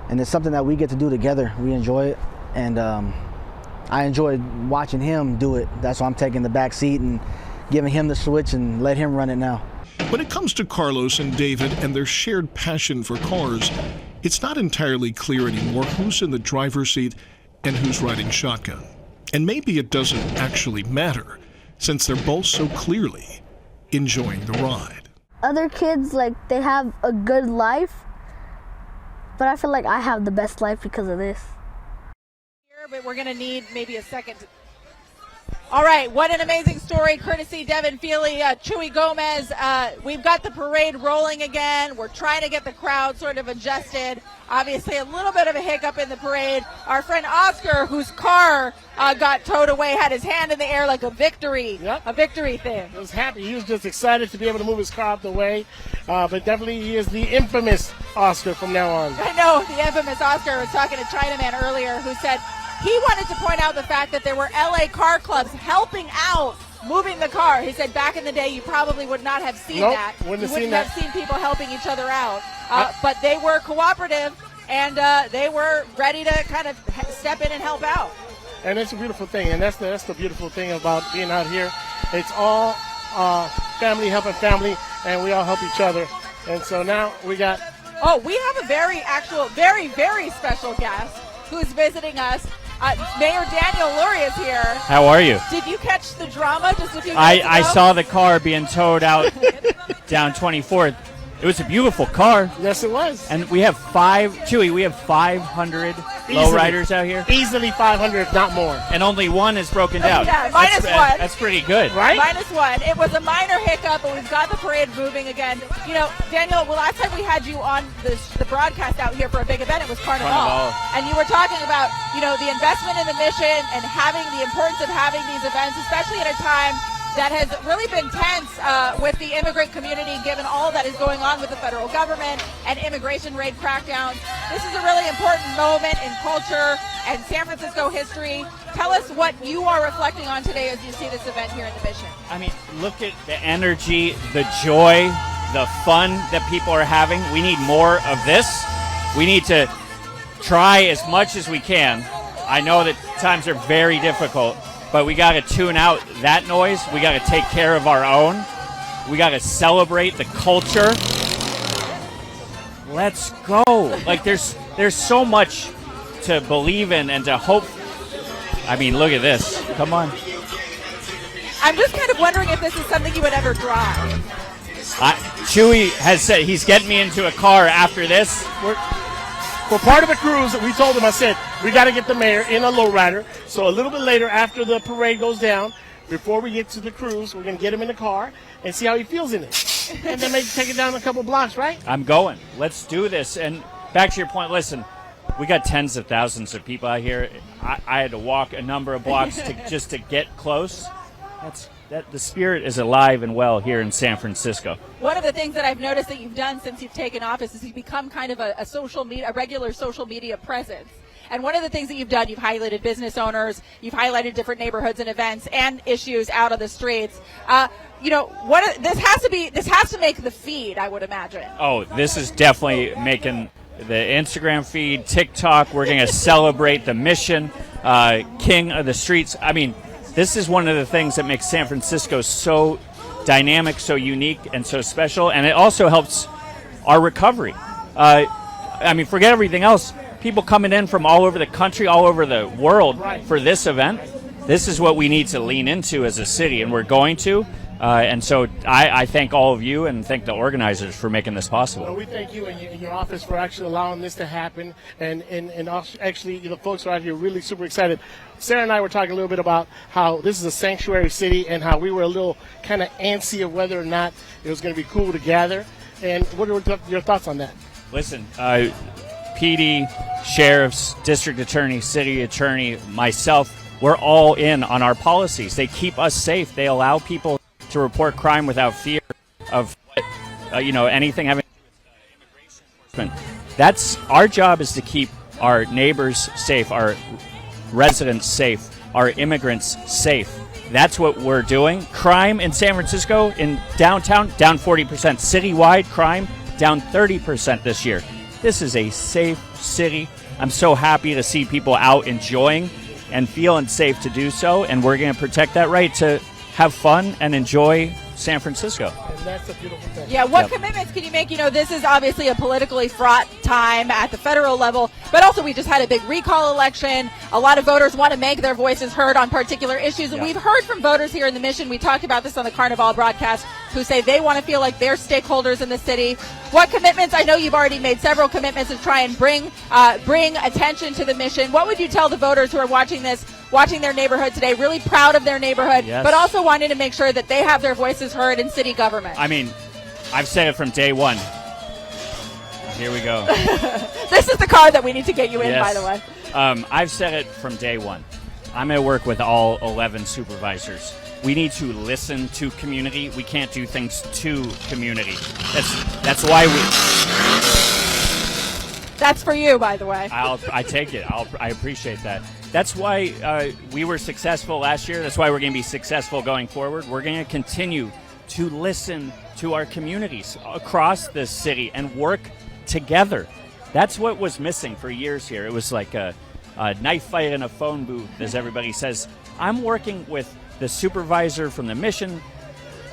And it's something that we get to do together. We enjoy it. And I enjoy watching him do it. That's why I'm taking the back seat and giving him the switch and let him run it now. When it comes to Carlos and David and their shared passion for cars, it's not entirely clear anymore who's in the driver's seat and who's riding shotgun. And maybe it doesn't actually matter, since they're both so clearly enjoying the ride. Other kids, they have a good life, but I feel like I have the best life because of this. But we're going to need maybe a second. All right, what an amazing story, courtesy Devin Feely, Chewy Gomez. We've got the parade rolling again. We're trying to get the crowd sort of adjusted. Obviously, a little bit of a hiccup in the parade. Our friend Oscar, whose car got towed away, had his hand in the air like a victory, a victory thing. He was happy. He was just excited to be able to move his car out the way. But definitely he is the infamous Oscar from now on. I know, the infamous Oscar. I was talking to Chinaman earlier, who said he wanted to point out the fact that there were LA car clubs helping out moving the car. He said back in the day you probably would not have seen that. You wouldn't have seen people helping each other out. But they were cooperative, and they were ready to kind of step in and help out. And it's a beautiful thing, and that's the beautiful thing about being out here. It's all family helping family, and we all help each other. And so now we got... Oh, we have a very, very special guest who's visiting us. Mayor Daniel Lurie is here. How are you? Did you catch the drama just a few minutes ago? I saw the car being towed out down 24th. It was a beautiful car. Yes, it was. And we have 500 lowriders out here. Easily 500, if not more. And only one is broken down. Yeah, minus one. That's pretty good. Right? Minus one. It was a minor hiccup, but we've got the parade moving again. You know, Daniel, last time we had you on the broadcast out here for a big event, it was Carnival. And you were talking about, the investment in the mission and the importance of having these events, especially at a time that has really been tense with the immigrant community, given all that is going on with the federal government and immigration raid crackdowns. This is a really important moment in culture and San Francisco history. Tell us what you are reflecting on today as you see this event here in the Mission. I mean, look at the energy, the joy, the fun that people are having. We need more of this. We need to try as much as we can. I know that times are very difficult, but we got to tune out that noise. We got to take care of our own. We got to celebrate the culture. Let's go. There's so much to believe in and to hope. I mean, look at this. Come on. I'm just kind of wondering if this is something you would ever drive. Chewy has said he's getting me into a car after this. For part of the cruise, we told him, I said, we got to get the mayor in a lowrider. So a little bit later, after the parade goes down, before we get to the cruise, we're going to get him in the car and see how he feels in it. And then maybe take it down a couple blocks, right? I'm going. Let's do this. And back to your point, listen, We got tens of thousands of people out here. I had to walk a number of blocks just to get close. The spirit is alive and well here in San Francisco. One of the things that I've noticed that you've done since you've taken office is you've become kind of a regular social media presence. And one of the things that you've done, you've highlighted business owners, you've highlighted different neighborhoods and events and issues out on the streets. This has to make the feed, I would imagine. Oh, this is definitely making the Instagram feed, TikTok. We're going to celebrate the mission, King of the Streets. I mean, this is one of the things that makes San Francisco so dynamic, so unique, and so special. And it also helps our recovery. Forget everything else. People coming in from all over the country, all over the world for this event. This is what we need to lean into as a city, and we're going to. And so I thank all of you and thank the organizers for making this possible. Well, we thank you and your office for actually allowing this to happen. And actually, the folks are out here really super excited. Sarah and I were talking a little bit about how this is a sanctuary city and how we were a little kind of antsy of whether or not it was going to be cool to gather. And what are your thoughts on that? Listen, PD, sheriffs, district attorney, city attorney, myself, we're all in on our policies. They keep us safe. They allow people to report crime without fear of anything having to do with immigration enforcement. That's our job, is to keep our neighbors safe, our residents safe, our immigrants safe. That's what we're doing. Crime in San Francisco, in downtown, down 40%. Citywide crime, down 30% this year. This is a safe city. I'm so happy to see people out enjoying and feeling safe to do so, and we're going to protect that right to have fun and enjoy San Francisco. And that's a beautiful thing. Yeah, what commitments can you make? This is obviously a politically fraught time at the federal level, but also we just had a big recall election. A lot of voters want to make their voices heard on particular issues, and we've heard from voters here in the Mission. We talked about this on the Carnival broadcast, who say they want to feel like they're stakeholders in the city. What commitments? I know you've already made several commitments to try and bring attention to the Mission. What would you tell the voters who are watching their neighborhood today, really proud of their neighborhood, but also wanting to make sure that they have their voices heard in city government? I mean, I've said it from day one. Here we go. This is the card that we need to get you in, by the way. I've said it from day one. I'm going to work with all 11 supervisors. We need to listen to community. We can't do things to community. That's why we... That's for you, by the way. I take it. I appreciate that. That's why we were successful last year. That's why we're going to be successful going forward. We're going to continue to listen to our communities across this city and work together. That's what was missing for years here. It was like a knife fight in a phone booth, as everybody says. I'm working with the supervisor from the Mission,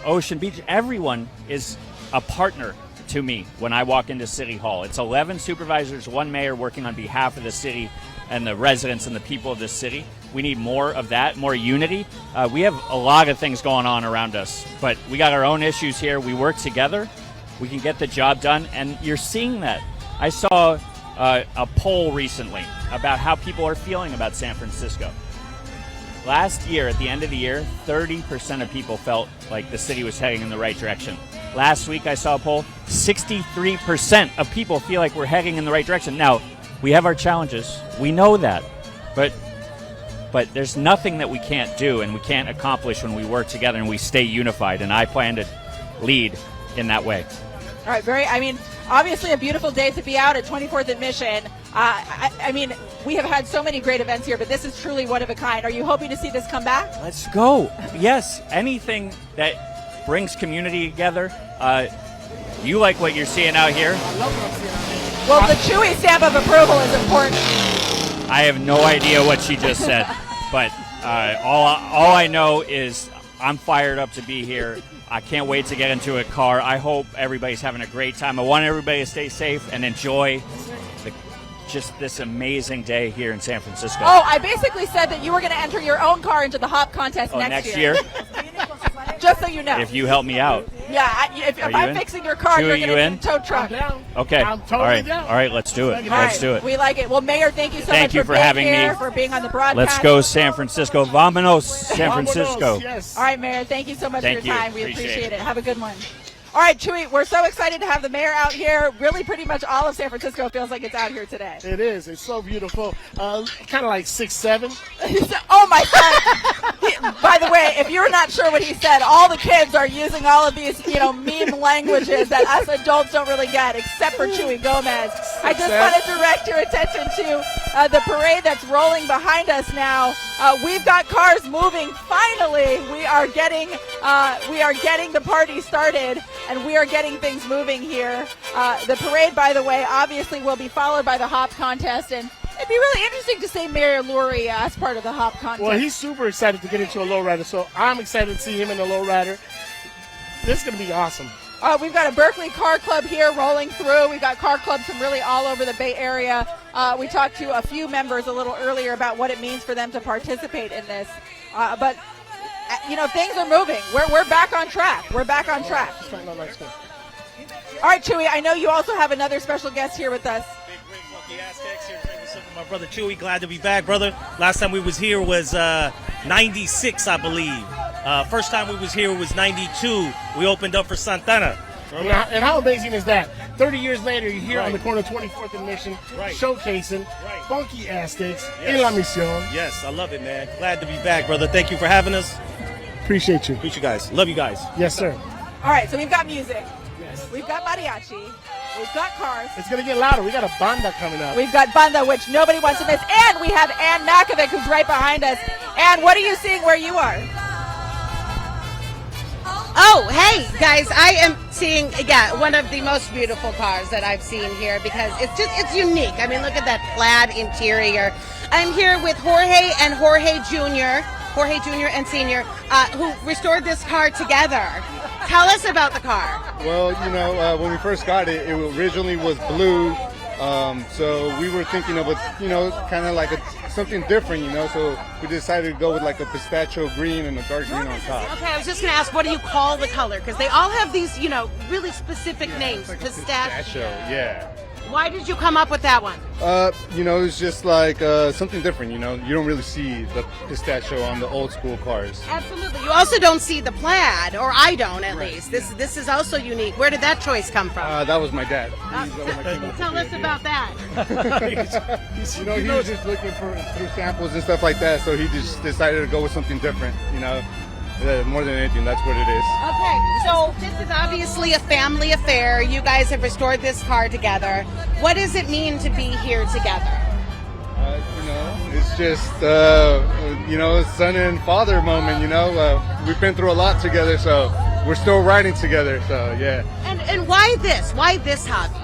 Ocean Beach. Everyone is a partner to me when I walk into City Hall. It's 11 supervisors, one mayor working on behalf of the city and the residents and the people of this city. We need more of that, more unity. We have a lot of things going on around us, but we got our own issues here. We work together. We can get the job done, and you're seeing that. I saw a poll recently about how people are feeling about San Francisco. Last year, at the end of the year, 30% of people felt like the city was heading in the right direction. Last week, I saw a poll, 63% of people feel like we're heading in the right direction. Now, we have our challenges. We know that. But there's nothing that we can't do and we can't accomplish when we work together and we stay unified. And I plan to lead in that way. All right, obviously a beautiful day to be out at 24th and Mission. We have had so many great events here, but this is truly one of a kind. Are you hoping to see this come back? Let's go. Yes, anything that brings community together. You like what you're seeing out here? I love what I'm seeing out here. Well, the Chewy stamp of approval is important. I have no idea what she just said, but all I know is I'm fired up to be here. I can't wait to get into a car. I hope everybody's having a great time. I want everybody to stay safe and enjoy just this amazing day here in San Francisco. Oh, I basically said that you were going to enter your own car into the Hop contest next year. Just so you know. If you help me out. Yeah, if I'm fixing your car, you're going to need a tow truck. Okay. I'm totally down. All right, let's do it. Let's do it. We like it. Well, Mayor, thank you so much for having me. For being on the broadcast. Let's go San Francisco. Vámonos, San Francisco. Yes. All right, Mayor, thank you so much for your time. We Appreciate appreciate it. Have a good one. All right, Chewy, we're so excited to have the mayor out here. Really, pretty much all of San Francisco feels like it's out here today. It is. It's so beautiful. Kind of like 6'7". Oh, my son. By the way, if you're not sure what he said, all the kids are using all of these, meme languages that us adults don't really get, except for Chewy Gomez. I just want to direct your attention to the parade that's rolling behind us now. We've got cars moving. Finally, we are getting the party started, and we are getting things moving here. The parade, by the way, obviously will be followed by the hop contest, and it'd be really interesting to see Mayor Lurie as part of the hop contest. Well, he's super excited to get into a lowrider, so I'm excited to see him in the lowrider. This is going to be awesome. We've got a Berkeley Car Club here rolling through. We've got car clubs from really all over the Bay Area. We talked to a few members a little earlier about what it means for them to participate in this. But things are moving. We're back on track. We're back on track. All right, Chewy, I know you also have another special guest here with us. My brother Chewy, glad to be back, brother. Last time we was here was 96, I believe. First time we was here was 92. We opened up for Santana. And how amazing is that? 30 years later, you're here on the corner of 24th and Mission, showcasing funky Aztecs in La Misión. Yes, I love it, man. Glad to be back, brother. Thank you for having us. Appreciate you. Appreciate you guys. Love you guys. Yes, sir. All right, so we've got music. Yes. We've got mariachi. We've got cars. It's going to get louder. We got a banda coming up. We've got banda, which nobody wants to miss. And we have Ann Makovic, who's right behind us. Ann, what are you seeing where you are? Oh, hey, guys, I am seeing, one of the most beautiful cars that I've seen here because it's unique. I mean, look at that plaid interior. I'm here with Jorge and Jorge Jr. and Sr., who restored this car together. Tell us about the car. Well, when we first got it, it originally was blue. So we were thinking of kind of like something different, so we decided to go with like a pistachio green and a dark green on top. Okay, I was just going to ask, what do you call the color? Because they all have these, really specific names. Like pistachio. Yeah. Why did you come up with that one? It's just like something different, you don't really see the pistachio on the old school cars. Absolutely. You also don't see the plaid, or I don't at least. This is also unique. Where did that choice come from? That was my dad. Tell us about that. He was just looking through samples and stuff like that, so he just decided to go with something different, more than anything, that's what it is. Okay, so this is obviously a family affair. You guys have restored this car together. What does it mean to be here together? It's just, son and father moment, we've been through a lot together, so we're still riding together, so yeah. And why this? Why this hobby?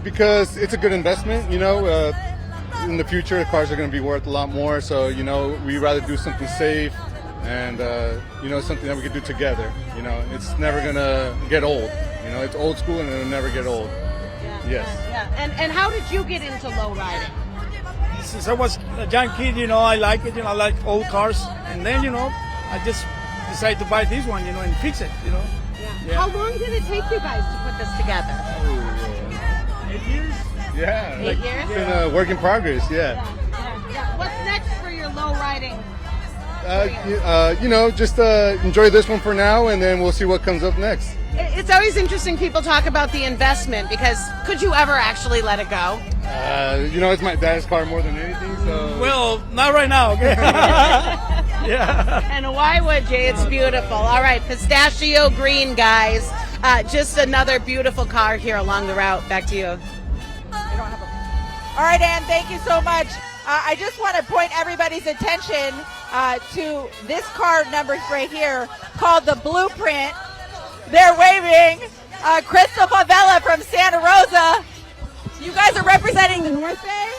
Because it's a good investment, in the future the cars are going to be worth a lot more, so, we'd rather do something safe and, something that we could do together, it's never going to get old, it's old school and it'll never get old. Yes. Yeah. And how did you get into low riding? Since I was a young kid, I like it, I like old cars. And then, I just decided to buy this one, and fix it, Yeah. How long did it take you guys to put this together? 8 years. Yeah. 8 years? It's been a work in progress, yeah. What's next for your low riding? Just enjoy this one for now, and then we'll see what comes up next. It's always interesting people talk about the investment because could you ever actually let it go? It's my dad's car more than anything, so... Well, not right now, okay? Yeah. And why would you? It's beautiful. All right, pistachio green, guys. Just another beautiful car here along the route. Back to you. All right, Ann, thank you so much. I just want to point everybody's attention to this car number right here called the Blueprint. They're waving. Crystal Favela from Santa Rosa. You guys are representing the North Bay?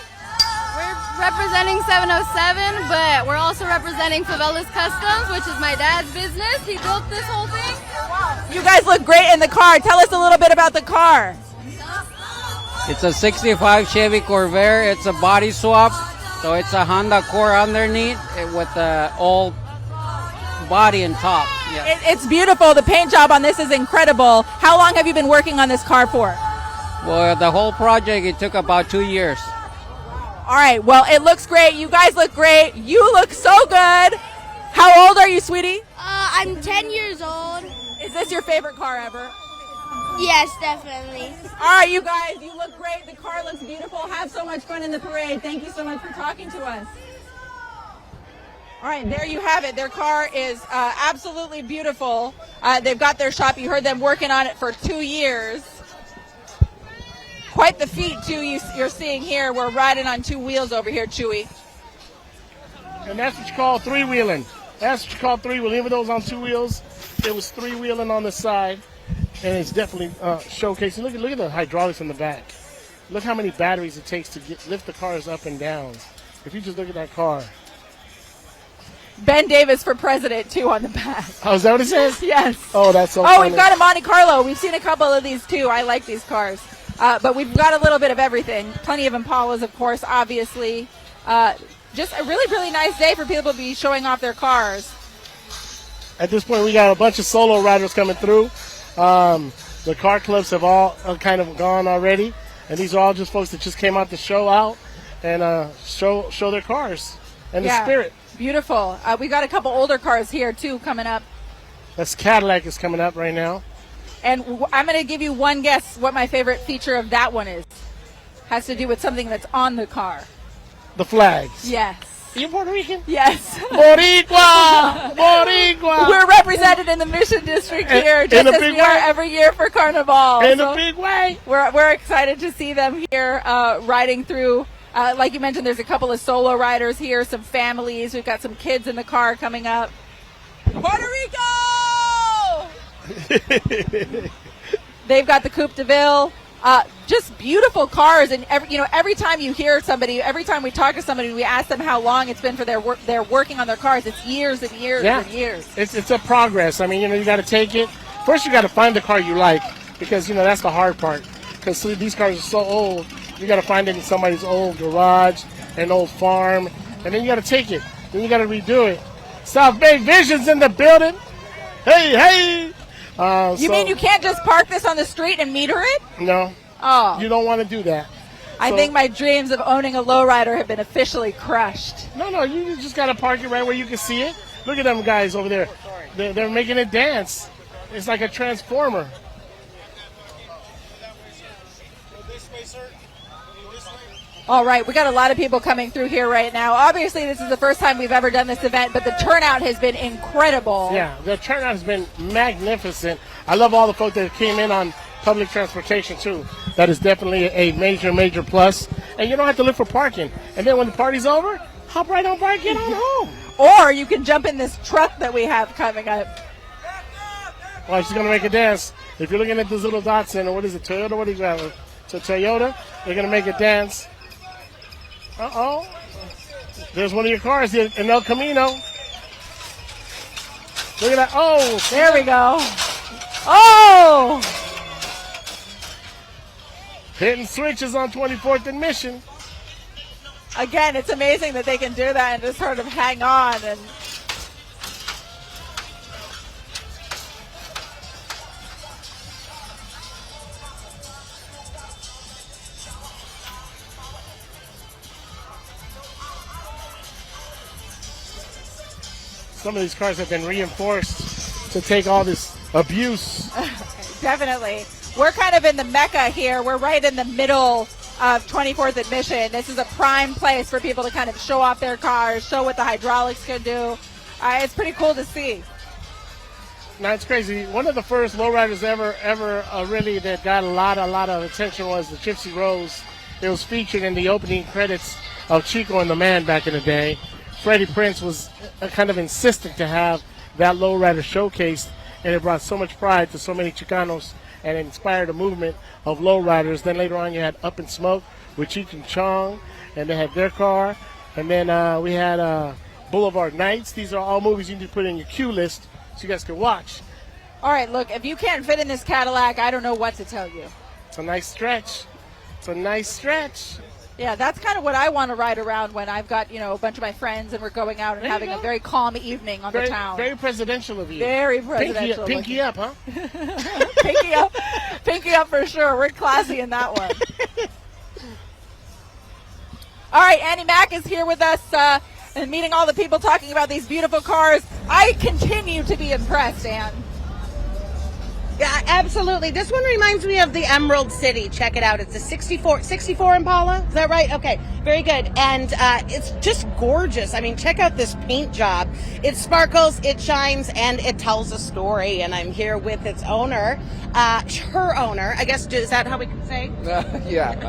We're representing 707, but we're also representing Favela's Customs, which is my dad's business. He built this whole thing. You guys look great in the car. Tell us a little bit about the car. It's a 65 Chevy Corvair. It's a body swap. So it's a Honda Accord underneath with the old body and top. Yeah. It's beautiful. The paint job on this is incredible. How long have you been working on this car for? Well, the whole project, it took about 2 years. All right. Well, it looks great. You guys look great. You look so good. How old are you, sweetie? I'm 10 years old. Is this your favorite car ever? Yes, definitely. All right, you guys, you look great. The car looks beautiful. Have so much fun in the parade. Thank you so much for talking to us. All right, there you have it. Their car is absolutely beautiful. They've got their shop. You heard them working on it for 2 years. Quite the feat, too, you're seeing here. We're riding on 2 wheels over here, Chewy. And that's what you call three-wheeling. That's what you call three-wheeling. Even though it was on 2 wheels, it was three-wheeling on the side. And it's definitely showcasing. Look at the hydraulics in the back. Look how many batteries it takes to lift the cars up and down. If you just look at that car. Ben Davis for president, too, on the back. Oh, is that what it says? Yes. Oh, that's so funny. funny. We've got a Monte Carlo. We've seen a couple of these, too. I like these cars. But we've got a little bit of everything. Plenty of Impalas, of course, obviously. Just a really, really nice day for people to be showing off their cars. At this point, we got a bunch of solo riders coming through. The car clubs have all kind of gone already. And these are all just folks that just came out to show out and show their cars and the spirit. Beautiful. We got a couple older cars here, too, coming up. That's Cadillac is coming up right now. And I'm going to give you one guess what my favorite feature of that one is. Has to do with something that's on the car. The flags. Yes. Are you Puerto Rican? Yes. Boricua! Boricua! We're represented in the Mission District here, just as we are every year for Carnival. In a big way. We're excited to see them here riding through. Like you mentioned, there's a couple of solo riders here, some families. We've got some kids in the car coming up. Puerto Rico! They've got the Coupe de Ville. Just beautiful cars, and every time you hear somebody, every time we talk to somebody, we ask them how long it's been for their work. They're working on their cars. It's years and years and years. It's a progress. I mean, you got to take it. First, you got to find the car you like, because that's the hard part. Because these cars are so old, you got to find it in somebody's old garage, an old farm, and then you got to take it. Then you got to redo it. South Bay Vision's in the building. Hey. You mean you can't just park this on the street and meter it? No. Oh. You don't want to do that. I think my dreams of owning a lowrider have been officially crushed. No, you just got to park it right where you can see it. Look at them guys over there. They're making it dance. It's like a transformer. All right, we got a lot of people coming through here right now. Obviously, this is the first time we've ever done this event, but the turnout has been incredible. Yeah, the turnout has been magnificent. I love all the folks that came in on public transportation, too. That is definitely a major, major plus. And you don't have to look for parking. And then when the party's over, hop right on by, get on home. Or you can jump in this truck that we have coming up. Well, she's going to make a dance. If you're looking at this little Datsun, or what is it, Toyota? What do you got? It's a Toyota. They're going to make a dance. Uh-oh. There's one of your cars here in El Camino. Look at that. Oh. There we go. Oh. Hitting switches on 24th and Mission. Again, it's amazing that they can do that and just sort of hang on. And some of these cars have been reinforced to take all this abuse. Definitely. We're kind of in the mecca here. We're right in the middle of 24th and Mission. This is a prime place for people to kind of show off their cars, show what the hydraulics can do. It's pretty cool to see. Now, it's crazy. One of the first lowriders ever really that got a lot of attention was the Gypsy Rose. It was featured in the opening credits of Chico and the Man back in the day. Freddie Prinze was kind of insistent to have that lowrider showcased, and it brought so much pride to so many Chicanos and inspired a movement of lowriders. Then later on you had Up in Smoke with Cheech and Chong, and they had their car. And then we had Boulevard Nights. These are all movies you need to put in your queue list so you guys can watch. All right, look, if you can't fit in this Cadillac, I don't know what to tell you. It's a nice stretch. It's a nice stretch. Yeah, that's kind of what I want to ride around when I've got, a bunch of my friends and we're going out and having a very calm evening on the town. Very presidential of you. Very presidential. Pinky up, huh? Pinky up for sure. We're classy in that one. All right, Annie Mac is here with us and meeting all the people talking about these beautiful cars. I continue to be impressed, Ann. Yeah, absolutely. This one reminds me of the Emerald City. Check it out. It's a 64 Impala. Is that right? Okay, very good. And it's just gorgeous. I mean, check out this paint job. It sparkles, it shines, and it tells a story. And I'm here with its owner, her owner. I guess, is that how we can say? Yes.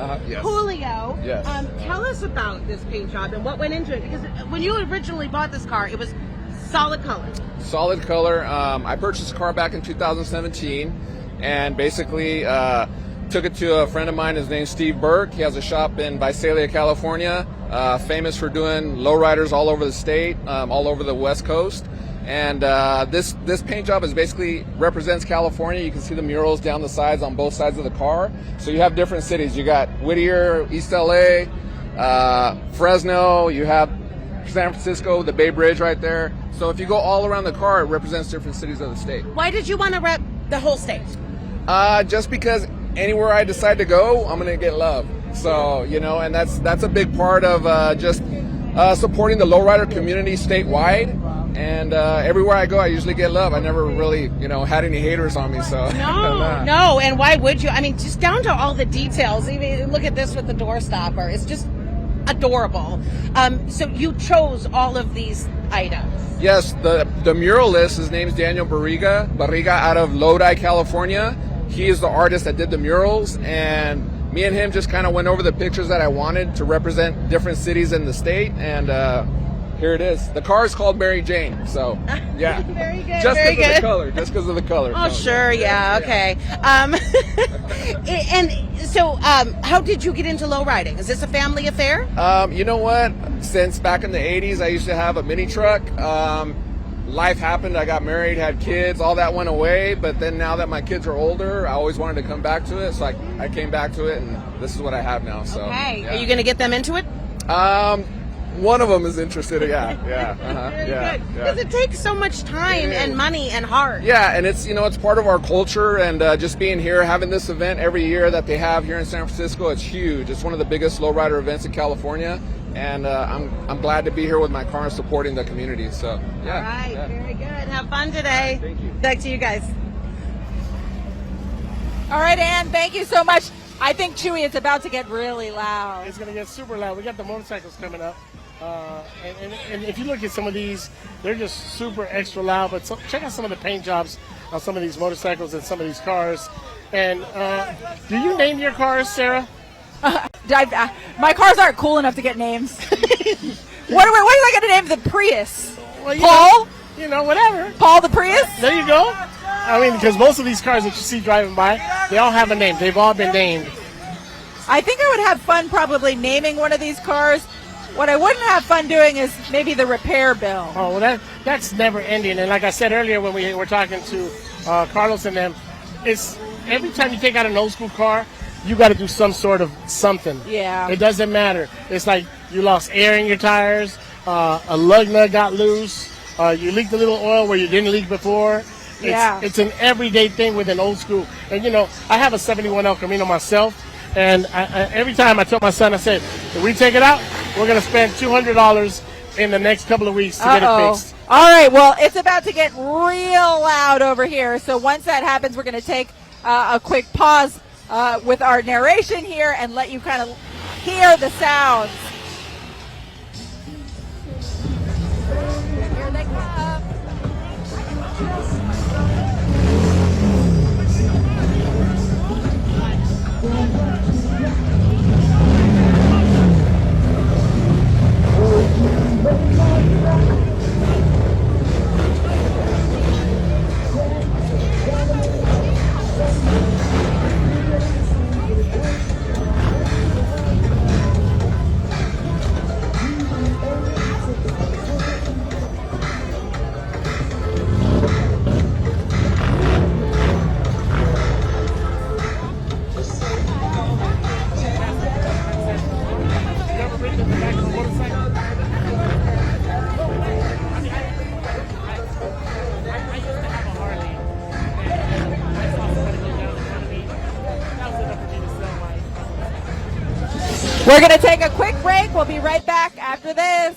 Julio. Yes. Tell us about this paint job and what went into it. Because when you originally bought this car, it was solid color. Solid color. I purchased a car back in 2017 and basically took it to a friend of mine. His name's Steve Burke. He has a shop in Visalia, California, famous for doing lowriders all over the state, all over the West Coast. And this paint job is basically represents California. You can see the murals down the sides on both sides of the car. So you have different cities. You got Whittier, East LA, Fresno. You have San Francisco, the Bay Bridge right there. So if you go all around the car, it represents different cities of the state. Why did you want to rep the whole state? Just because anywhere I decide to go, I'm going to get love. So, and that's a big part of just supporting the lowrider community statewide. And everywhere I go, I usually get love. I never really, had any haters on me. So No, and why would you? I mean, just down to all the details. Even look at this with the door stopper. It's just adorable. So you chose all of these items. Yes, the muralist, his name's Daniel Barriga out of Lodi, California. He is the artist that did the murals, and me and him just kind of went over the pictures that I wanted to represent different cities in the state, and here it is. The car is called Mary Jane, so yeah. Very good. Just very because of good. the color. Just because of the color. Oh, No, sure, yeah, okay. And so, how did you get into lowriding? Is this a family affair? You know what? Since back in the 80s, I used to have a mini truck. Life happened. I got married, had kids. All that went away. But then now that my kids are older, I always wanted to come back to it. So I came back to it, and this is what I have now. So, Okay. yeah. Are you going to get them into it? One of them is interested. Yeah. Very Yeah. good. Because it takes so much time and money and heart. Yeah, and it's it's part of our culture, and just being here, having this event every year that they have here in San Francisco, it's huge. It's one of the biggest lowrider events in California, and I'm glad to be here with my car and supporting the community. So yeah. All right, yeah. very good. Have fun today. Thank you. Back to you guys. All right, Ann, thank you so much. I think, Chewy, it's about to get really loud. It's going to get super loud. We got the motorcycles coming up. And if you look at some of these, they're just super extra loud. But check out some of the paint jobs on some of these motorcycles and some of these cars. And do you name your cars, Sarah? My cars aren't cool enough to get names. What am I going to name the Prius? Well, Paul? Whatever. Paul the Prius? There you go. I mean, because most of these cars that you see driving by, they all have a name. They've all been named. I think I would have fun probably naming one of these cars. What I wouldn't have fun doing is maybe the repair bill. Oh, well, that's never ending. And like I said earlier when we were talking to Carlos and them, it's every time you take out an old school car, you got to do some sort of something. Yeah. It doesn't matter. It's like you lost air in your tires, a lug nut got loose, you leaked a little oil where you didn't leak before. It's an everyday thing with an old school. And, I have a 71 El Camino myself. And every time I tell my son, I said, if we take it out, we're going to spend $200 in the next couple of weeks to get it fixed. All right, well, it's about to get real loud over here. So once that happens, we're going to take a quick pause with our narration here and let you kind of hear the sounds. Here they come. We're going to take a quick break. We'll be right back after this.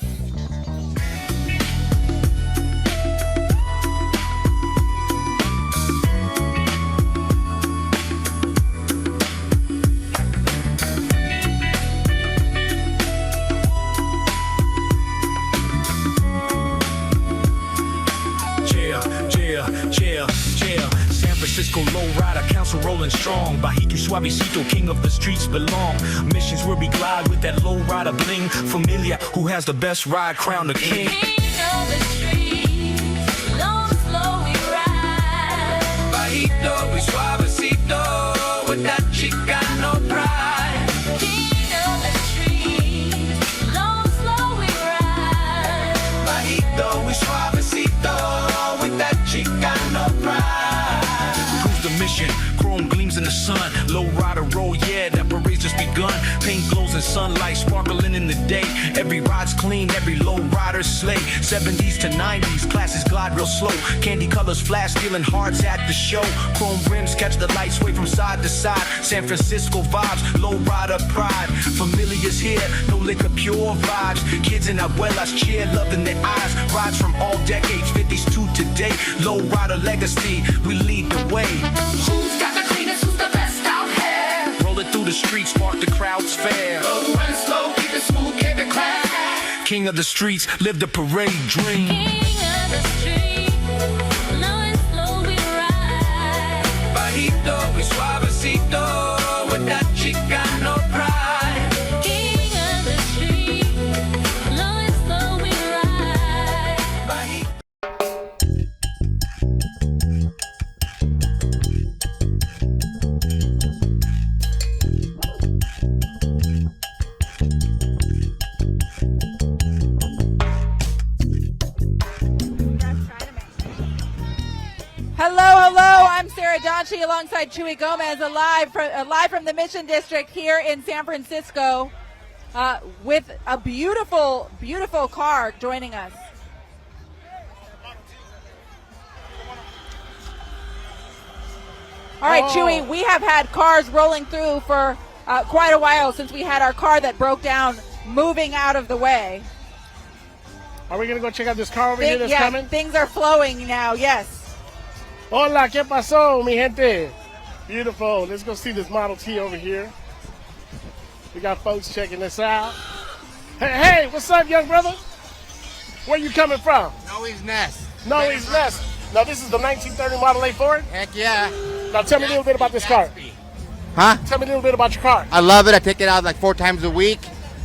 Francisco Lowrider, council rolling strong. Bahiki Suavecito, king of the streets belong. Missions where we glide with that lowrider bling. Familia, who has the best ride, crown the king. Bajito y suavecito, with that Chicano pride. King of the streets, long, slow we ride. Bajito y suavecito, with that Chicano pride. Cruise the mission, chrome gleams in the sun. Lowrider roll, yeah, that parade's just begun. Paint glows in sunlight, sparkling in the day. Every ride's clean, every lowrider's slay. 70s to 90s, classes glide real slow. Candy colors flash, stealing hearts at the show. Chrome rims catch the light, sway from side to side. San Francisco vibes, lowrider pride. Familiar's here, no liquor, pure vibes. Kids and abuelas cheer, love in their eyes. Rides from all decades, 50s to today. Lowrider legacy, we lead the way. Who's got the cleanest, who's the best out here? Roll it through the streets, spark the crowd's fair. Low and slow, keep it smooth, keep it class. King of the streets, live the parade dream. King of the streets, low and slow we ride. Bajito y suavecito, with that Chicano pride. King of the streets, low and slow we ride. Hello, I'm Sarah Donchi alongside Chuy Gomez, live from the Mission District here in San Francisco with a beautiful, beautiful car joining us. All right, Chuy, we have had cars rolling through for quite a while since we had our car that broke down moving out of the way. Are we going to go check out this car over here that's coming? Things are flowing now, yes. Hola, ¿qué pasó, mi gente? Beautiful. Let's go see this Model T over here. We got folks checking this out. Hey, what's up, young brother? Where you coming from? Noe's Nest. Noe's Nest. Now, this is the 1930 Model A Ford? Heck yeah. Now, tell me a little bit about this car. Huh? Tell me a little bit about your car. I love it. I take it out like 4 times a week.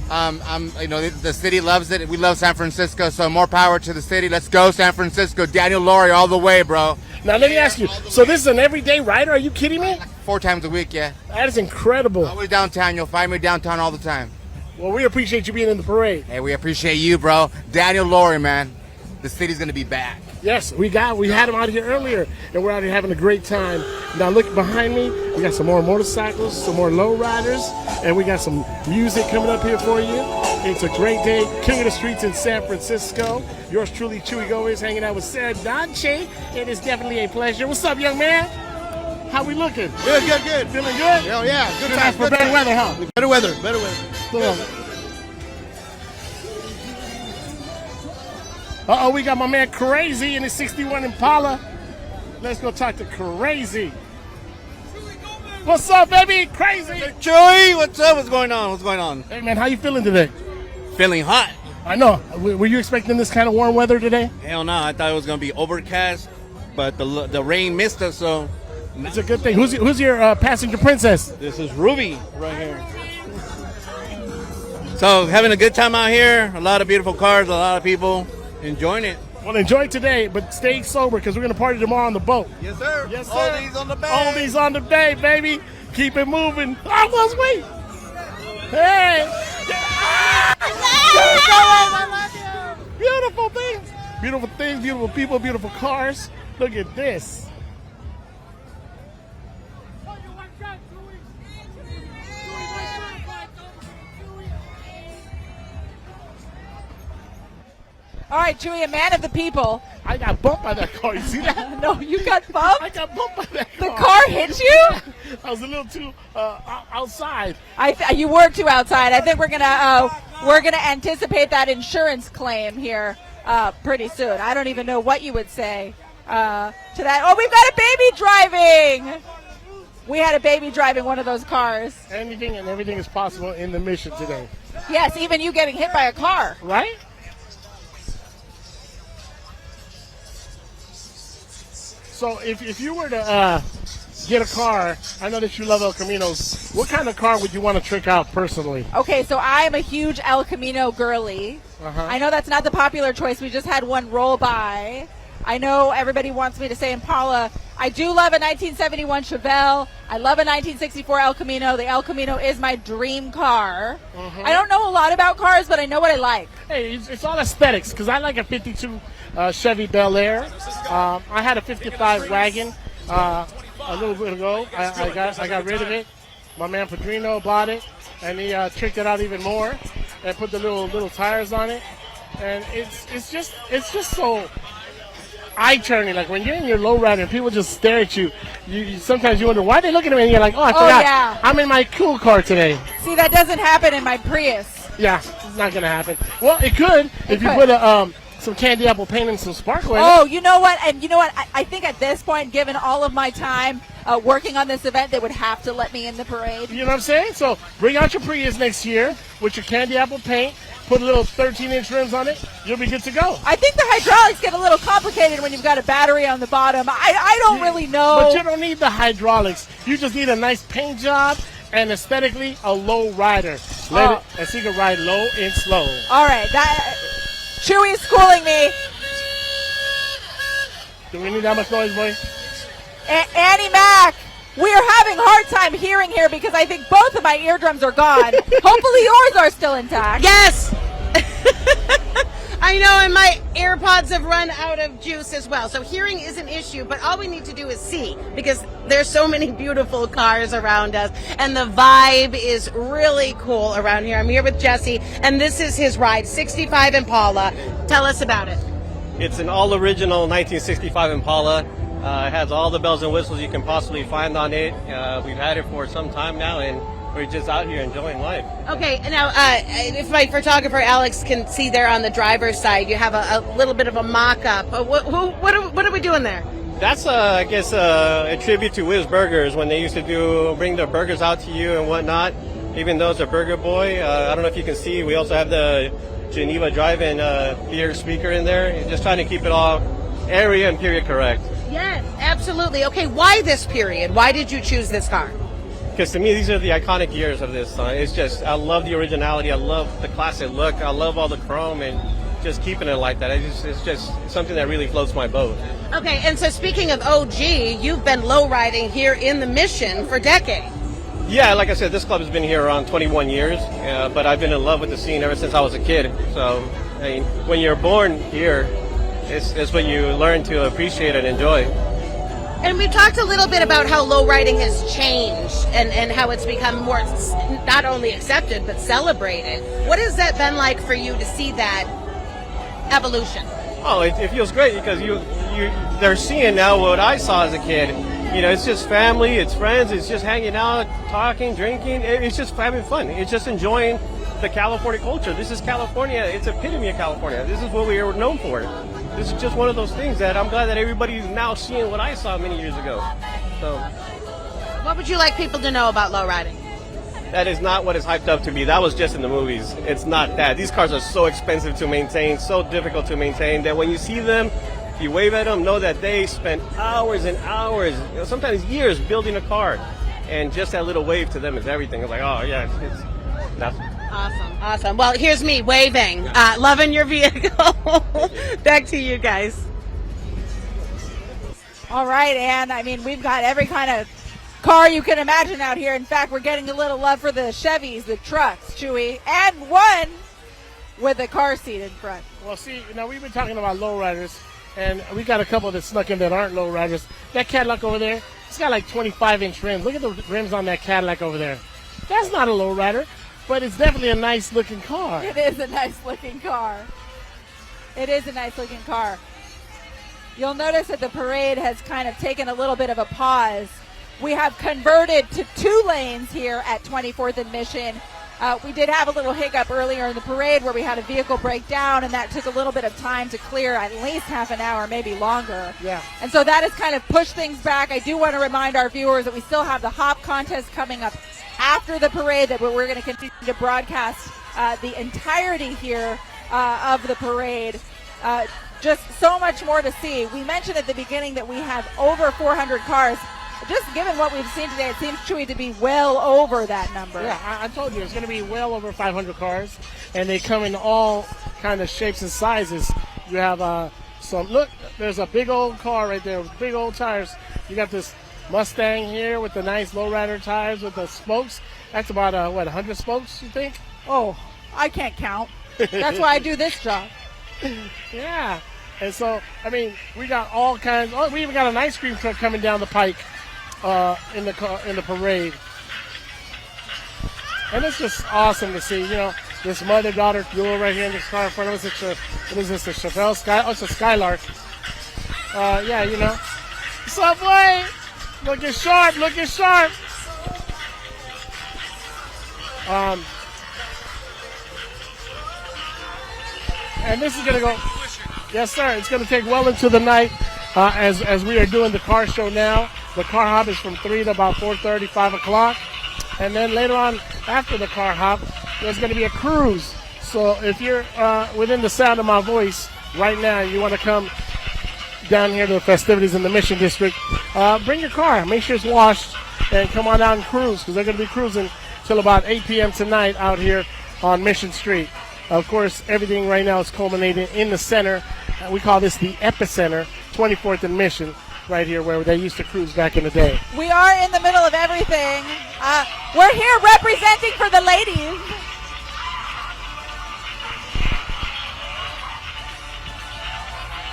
The city loves it. We love San Francisco, so more power to the city. Let's go, San Francisco. Daniel Laurie all the way, bro. Now, let me ask you. So this is an everyday rider? Are you kidding me? 4 times a week, yeah. That is incredible. Always downtown. You'll find me downtown all the time. Well, we appreciate you being in the parade. Hey, we appreciate you, bro. Daniel Laurie, man. The city's going to be back. Yes, we had him out here earlier, and we're out here having a great time. Now, look behind me. We got some more motorcycles, some more low riders, and we got some music coming up here for you. It's a great day. King of the streets in San Francisco. Yours truly, Chuy Gomez, hanging out with Sarah Donche. It is definitely a pleasure. What's up, young man? How we looking? Good. Feeling good? Hell yeah. Good Good time. for better weather, huh? Better weather. Uh-oh, we got my man Crazy in his 61 Impala. Let's go talk to Crazy. What's up, baby? Crazy. Chuy, what's up? What's going on? Hey, man, how you feeling today? Feeling hot. I know. Were you expecting this kind of warm weather today? Hell no. I thought it was going to be overcast, but the rain missed us, so. It's a good thing. Who's your passenger princess? This is Ruby right here. So having a good time out here. A lot of beautiful cars, a lot of people enjoying it. Well, enjoy today, but stay sober because we're going to party tomorrow on the boat. Yes, sir. Yes, sir. All these on the bay. All these on the bay, baby. Keep it moving. Almost wait. Hey. Beautiful things. Beautiful things, beautiful people, beautiful cars. Look at this. All right, Chuy, a man of the people. I got bumped by that car. You see that? No, you got bumped? I got bumped by that car. The car hit you? I was a little too outside. You were too outside. I think we're gonna anticipate that insurance claim here pretty soon. I don't even know what you would say to that. Oh, we've got a baby driving. We had a baby driving one of those cars. Anything and everything is possible in the mission today. Yes, even you getting hit by a car. So if you were to get a car, I know that you love El Caminos. What kind of car would you want to trick out personally? Okay, so I am a huge El Camino girly. I know that's not the popular choice. We just had one roll by. I know everybody wants me to say Impala. I do love a 1971 Chevelle. I love a 1964 El Camino. The El Camino is my dream car. I don't know a lot about cars, but I know what I like. Hey, it's all aesthetics, because I like a 52 Chevy Bel Air. I had a 55 wagon a little bit ago. I got rid of it. My man Padrino bought it, and he tricked it out even more and put the little tires on it. And it's just so eye-turning. Like when you're in your lowrider and people just stare at you, you sometimes you wonder why they looking at me, and you're like, oh, I forgot. Yeah. I'm in my cool car today. See, that doesn't happen in my Prius. Yeah, it's not gonna happen. Well, it could if you put some candy apple paint and some sparkle in it. Oh, you know what? And you know what? I think at this point, given all of my time working on this event, they would have to let me in the parade. You know what I'm saying? So bring out your Prius next year with your candy apple paint. Put a little 13-inch rims on it. You'll be good to go. I think the hydraulics get a little complicated when you've got a battery on the bottom. I don't really know. But you don't need the hydraulics. You just need a nice paint job and aesthetically a low rider. Let it, and so you can ride low and slow. All right. Chewy is schooling me. Do we need that much noise, boy? Annie Mac, we are having a hard time hearing here because I think both of my eardrums are gone. Hopefully yours are still intact. Yes! I know, and my AirPods have run out of juice as well. So hearing is an issue, but all we need to do is see, because there's so many beautiful cars around us, and the vibe is really cool around here. I'm here with Jesse, and this is his ride, 65 Impala. Tell us about it. It's an all-original 1965 Impala. It has all the bells and whistles you can possibly find on it. We've had it for some time now, and we're just out here enjoying life. Okay, now if my photographer Alex can see there on the driver's side, you have a little bit of a mock-up. What are we doing there? That's, I guess, a tribute to Whiz Burgers when they used to bring their burgers out to you and whatnot. Even though it's a burger boy, I don't know if you can see, we also have the Geneva Drive-In beer speaker in there. Just trying to keep it all area and period correct. Yes, absolutely. Okay, why this period? Why did you choose this car? Because to me, these are the iconic years of this. It's just, I love the originality. I love the classic look. I love all the chrome and just keeping it like that. It's just something that really floats my boat. Okay, and so speaking of OG, you've been low riding here in the Mission for decades. Yeah, like I said, this club has been here around 21 years, but I've been in love with the scene ever since I was a kid. So, I mean, when you're born here, it's what you learn to appreciate and enjoy. And we talked a little bit about how low riding has changed and how it's become more not only accepted but celebrated. What has that been like for you to see that evolution? Oh, it feels great because they're seeing now what I saw as a kid. You know, it's just family, it's friends, it's just hanging out, talking, drinking. It's just having fun. It's just enjoying the California culture. This is California. It's epitome of California. This is what we are known for. This is just one of those things that I'm glad that everybody's now seeing what I saw many years ago. So, what would you like people to know about low riding? That is not what it's hyped up to be. That was just in the movies. It's not that. These cars are so expensive to maintain, so difficult to maintain, that when you see them, if you wave at them, know that they spent hours and hours, sometimes years building a car. And just that little wave to them is everything. It's like, oh yeah, it's nothing. Awesome. Well, here's me waving, loving your vehicle. Back to you guys. All right, Ann. I mean, we've got every kind of car you can imagine out here. In fact, we're getting a little love for the Chevys, the trucks, Chewy, and one with a car seat in front. Well, see, we've been talking about lowriders, and we got a couple that snuck in that aren't lowriders. That Cadillac over there, it's got like 25-inch rims. Look at the rims on that Cadillac over there. That's not a lowrider. But it's definitely a nice-looking car. It is a nice-looking car. It is a nice-looking car. You'll notice that the parade has kind of taken a little bit of a pause. We have converted to 2 lanes here at 24th and Mission. We did have a little hiccup earlier in the parade where we had a vehicle break down, and that took a little bit of time to clear, at least half an hour, maybe longer. Yeah. And so that has kind of pushed things back. I do want to remind our viewers that we still have the hop contest coming up after the parade, that we're going to continue to broadcast the entirety here of the parade. just so much more to see. We mentioned at the beginning that we have over 400 cars. Just given what we've seen today, it seems, Chewy, to be well over that number. Yeah, I told you, it's going to be well over 500 cars, and they come in all kind of shapes and sizes. You have look, there's a big old car right there with big old tires. You got this Mustang here with the nice lowrider tires with the spokes. That's about, 100 spokes, you think? Oh, I can't count. That's why I do this job. Yeah. And so, I mean, we got all kinds. Oh, we even got an ice cream truck coming down the pike in the parade. And it's just awesome to see, this mother-daughter duel right here in this car in front of us. What is this, a Chevelle Sky? Oh, it's a Skylark. Subway! Looking sharp, looking sharp. And this is going to go, yes, sir. It's going to take well into the night as we are doing the car show now. The car hop is from 3 to about 4:30, 5 o'clock. And then later on, after the car hop, there's going to be a cruise. So if you're within the sound of my voice right now and you want to come down here to the festivities in the Mission District, bring your car. Make sure it's washed and come on out and cruise, because they're going to be cruising till about 8 p.m. tonight out here on Mission Street. Of course, everything right now is culminating in the center. We call this the epicenter, 24th and Mission, right here where they used to cruise back in the day. We are in the middle of everything. We're here representing for the ladies.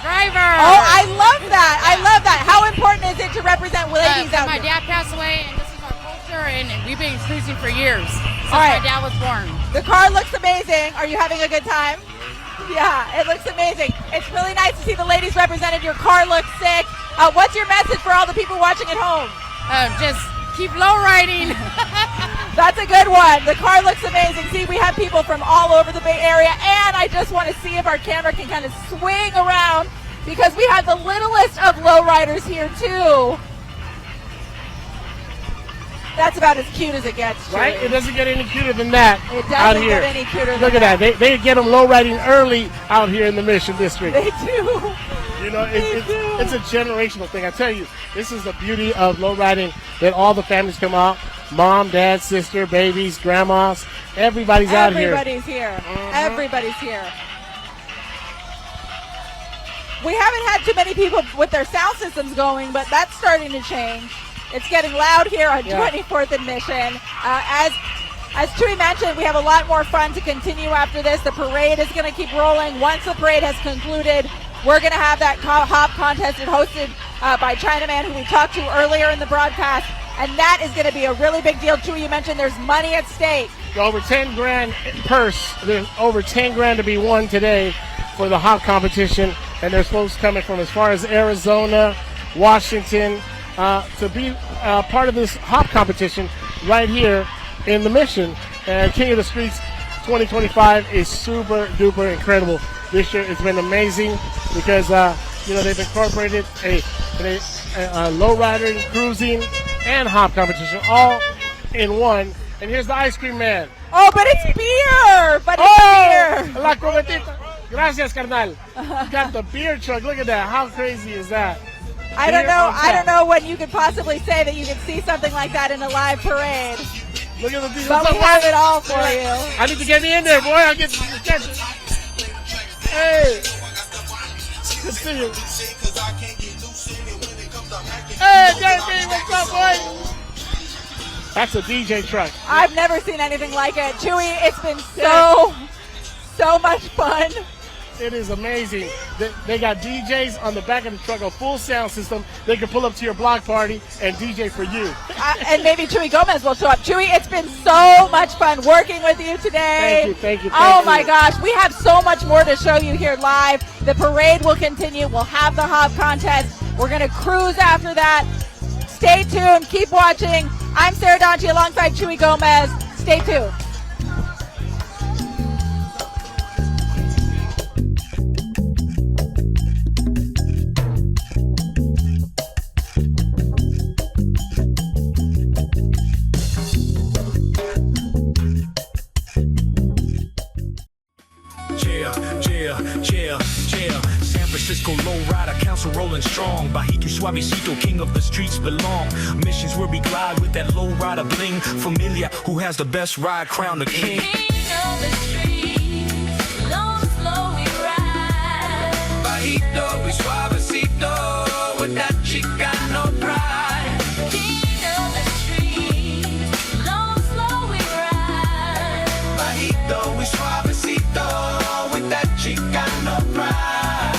Driver! Oh, I love that. I love that. How important is it to represent ladies out My here? dad passed away, and this is our culture, and we've been cruising for years since All right. my dad was born. The car looks amazing. Are you having a good time? Yeah, it looks amazing. It's really nice to see the ladies represented. Your car looks sick. What's your message for all the people watching at home? Just keep low riding. That's a good one. The car looks amazing. See, we have people from all over the Bay Area, and I just want to see if our camera can kind of swing around, because we have the littlest of lowriders here too. That's about as cute as it gets, Right? Julie. It doesn't get any cuter than that. It out doesn't here. get any cuter than Look at that. They get them low riding early out here in the Mission District. They do. It's a generational thing. I tell you, this is the beauty of low riding, that all the families come out. Mom, dad, sister, babies, grandmas, everybody's out here. Everybody's here. Everybody's here. We haven't had too many people with their sound systems going, but that's starting to change. It's getting loud here on 24th and Mission. As Chewy mentioned, we have a lot more fun to continue after this. The parade is going to keep rolling. Once the parade has concluded, we're going to have that hop contest hosted by Chinaman, who we talked to earlier in the broadcast, and that is going to be a really big deal. Chewy, you mentioned there's money at stake. Over 10 grand purse. There's over 10 grand to be won today for the hop competition, and there's folks coming from as far as Arizona, Washington, to be part of this hop competition right here in the Mission. And King of the Streets 2025 is super duper incredible. This year it's been amazing because they've incorporated a lowrider, cruising, and hop competition all in one. And here's the ice cream man. Oh, but it's beer! Beer! La cometita. Gracias, carnal. Got the beer truck. Look at that. How crazy is that? I don't know when you could possibly say that you could see something like that in a live parade. Look at the beer. But we have it all for you. I need to get me in there, boy. I'll get the attention. Hey. Good to see you. Hey, JB, what's up, boy? That's a DJ truck. I've never seen anything like it. Chewy, it's been so much fun. It is amazing. They got DJs on the back of the truck, a full sound system. They can pull up to your block party and DJ for you. And maybe Chewy Gomez will show up. Chewy, it's been so much fun working with you today. Thank you. Oh my gosh, we have so much more to show you here live. The parade will continue. We'll have the hop contest. We're going to cruise after that. Stay tuned. Keep watching. I'm Sarah Donchi alongside Chewy Gomez. Stay tuned. Lowrider Council rolling strong. Bajito Suavecito, king of the streets belong. Missions where we glide with that lowrider bling. Familia, who has the best ride, crown the king. Bajito y Suavecito, with that Chicano pride. King of the streets, long, slow we ride. Bajito y Suavecito, with that Chicano pride.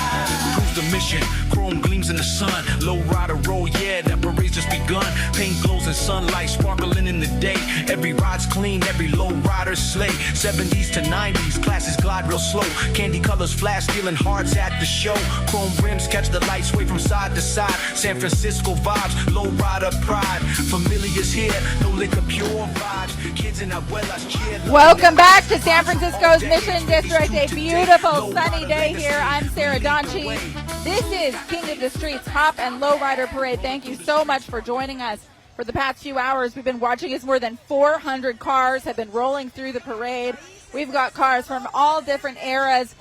Cruise the mission, chrome gleams in the sun. Lowrider roll, yeah, that parade's just begun. Paint glows in sunlight, sparkling in the day. Every ride's clean, every lowrider slay. 70s to 90s, classes glide real slow. Candy colors flash, stealing hearts at the show. Chrome rims catch the light, sway from side to side. San Francisco vibes, lowrider pride. Familiar's here, no liquor, pure vibes. Kids and abuelas cheer. Welcome back to San Francisco's Mission District. A beautiful sunny day here. I'm Sarah Donchi. This is King of the Streets Hop and Lowrider Parade. Thank you so much for joining us. For the past few hours, we've been watching as more than 400 cars have been rolling through the parade. We've got cars from all different eras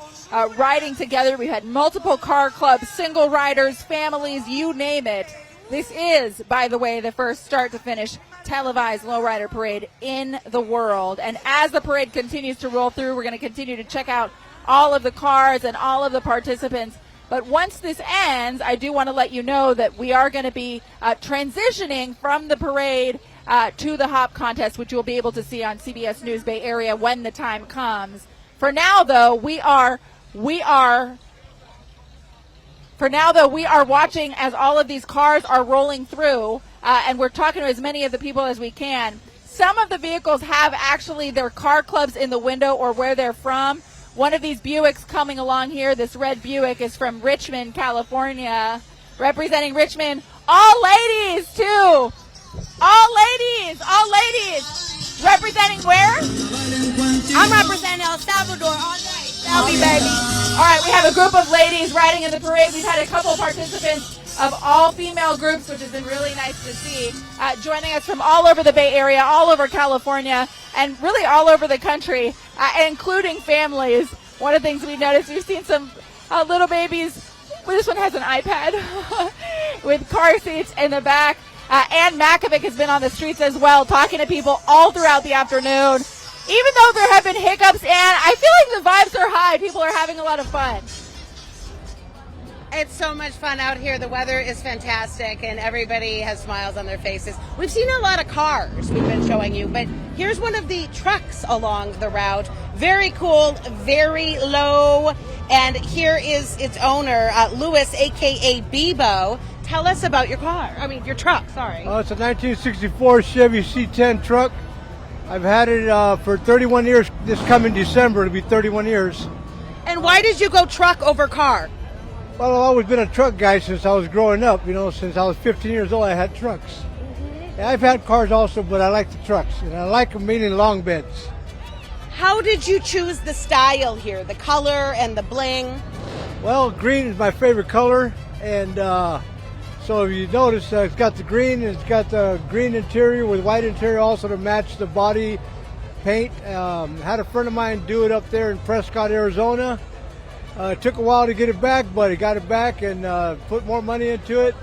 riding together. We've had multiple car clubs, single riders, families, you name it. This is, by the way, the first start-to-finish televised lowrider parade in the world. And as the parade continues to roll through, we're going to continue to check out all of the cars and all of the participants. But once this ends, I do want to let you know that we are going to be transitioning from the parade to the hop contest, which you'll be able to see on CBS News Bay Area when the time comes. For now, though, we are watching as all of these cars are rolling through, and we're talking to as many of the people as we can. Some of the vehicles have actually their car clubs in the window or where they're from. One of these Buicks coming along here, this red Buick, is from Richmond, California, representing Richmond. All ladies, too. All ladies. Representing where? I'm representing El Salvador all day. Selby, baby. All right, we have a group of ladies riding in the parade. We've had a couple participants of all female groups, which has been really nice to see, joining us from all over the Bay Area, all over California, and really all over the country, including families. One of the things we've noticed, we've seen some little babies. Well, this one has an iPad with car seats in the back. Ann Makovic has been on the streets as well, talking to people all throughout the afternoon. Even though there have been hiccups, Ann, I feel like the vibes are high. People are having a lot of fun. It's so much fun out here. The weather is fantastic, and everybody has smiles on their faces. We've seen a lot of cars we've been showing you, but here's one of the trucks along the route. Very cool, very low, and here is its owner, Louis, a.k.a. Bebo. Tell us about your car. I mean, your truck, sorry. Oh, it's a 1964 Chevy C10 truck. I've had it for 31 years. This coming December, it'll be 31 years. And why did you go truck over car? Well, I've always been a truck guy since I was growing up. You know, since I was 15 years old, I had trucks. And I've had cars also, but I like the trucks. And I like them meaning long beds. How did you choose the style here, the color and the bling? Well, green is my favorite color. And so if you notice, it's got the green. It's got the green interior with white interior also to match the body paint. Had a friend of mine do it up there in Prescott, Arizona. It took a while to get it back, but he got it back and put more money into it.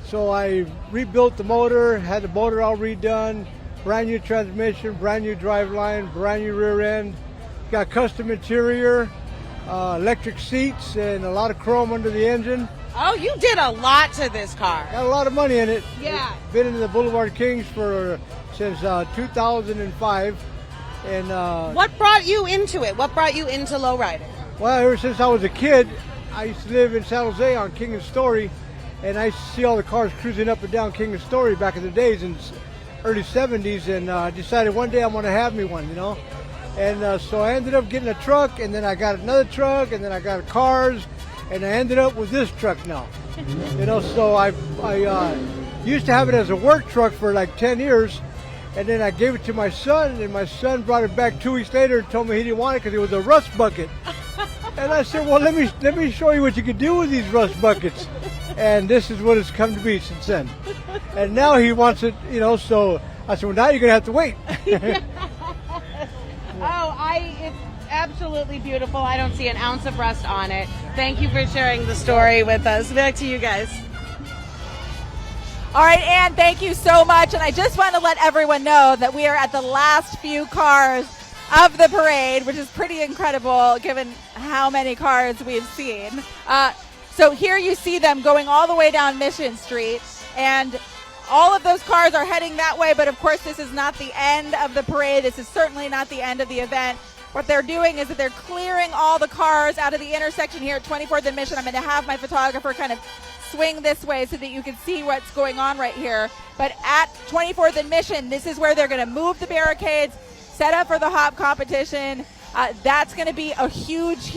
So I rebuilt the motor, had the motor all redone, brand new transmission, brand new driveline, brand new rear end. Got custom interior, electric seats, and a lot of chrome under the engine. Oh, you did a lot to this car. Got a lot of money in it. Yeah. Been in the Boulevard Kings since 2005. And what brought you into it? What brought you into lowrider? Well, ever since I was a kid, I used to live in San Jose on King and Story, and I used to see all the cars cruising up and down King and Story back in the days in early 70s, and I decided one day I'm going to have me one, you know. And so I ended up getting a truck, and then I got another truck, and then I got cars, and I ended up with this truck now. You know, so I used to have it as a work truck for like 10 years, and then I gave it to my son, and my son brought it back 2 weeks later and told me he didn't want it because it was a rust bucket. And I said, well, let me show you what you can do with these rust buckets. And this is what it's come to be since then. And now he wants it, you know, so I said, well, now you're going to have to wait. It's absolutely beautiful. I don't see an ounce of rust on it. Thank you for sharing the story with us. Back to you guys. All right, Ann, thank you so much. And I just want to let everyone know that we are at the last few cars of the parade, which is pretty incredible given how many cars we've seen. So here you see them going all the way down Mission Street, and all of those cars are heading that way, but of course this is not the end of the parade. This is certainly not the end of the event. What they're doing is that they're clearing all the cars out of the intersection here at 24th and Mission. I'm going to have my photographer kind of swing this way so that you can see what's going on right here. But at 24th and Mission, this is where they're going to move the barricades, set up for the hop competition. That's going to be a huge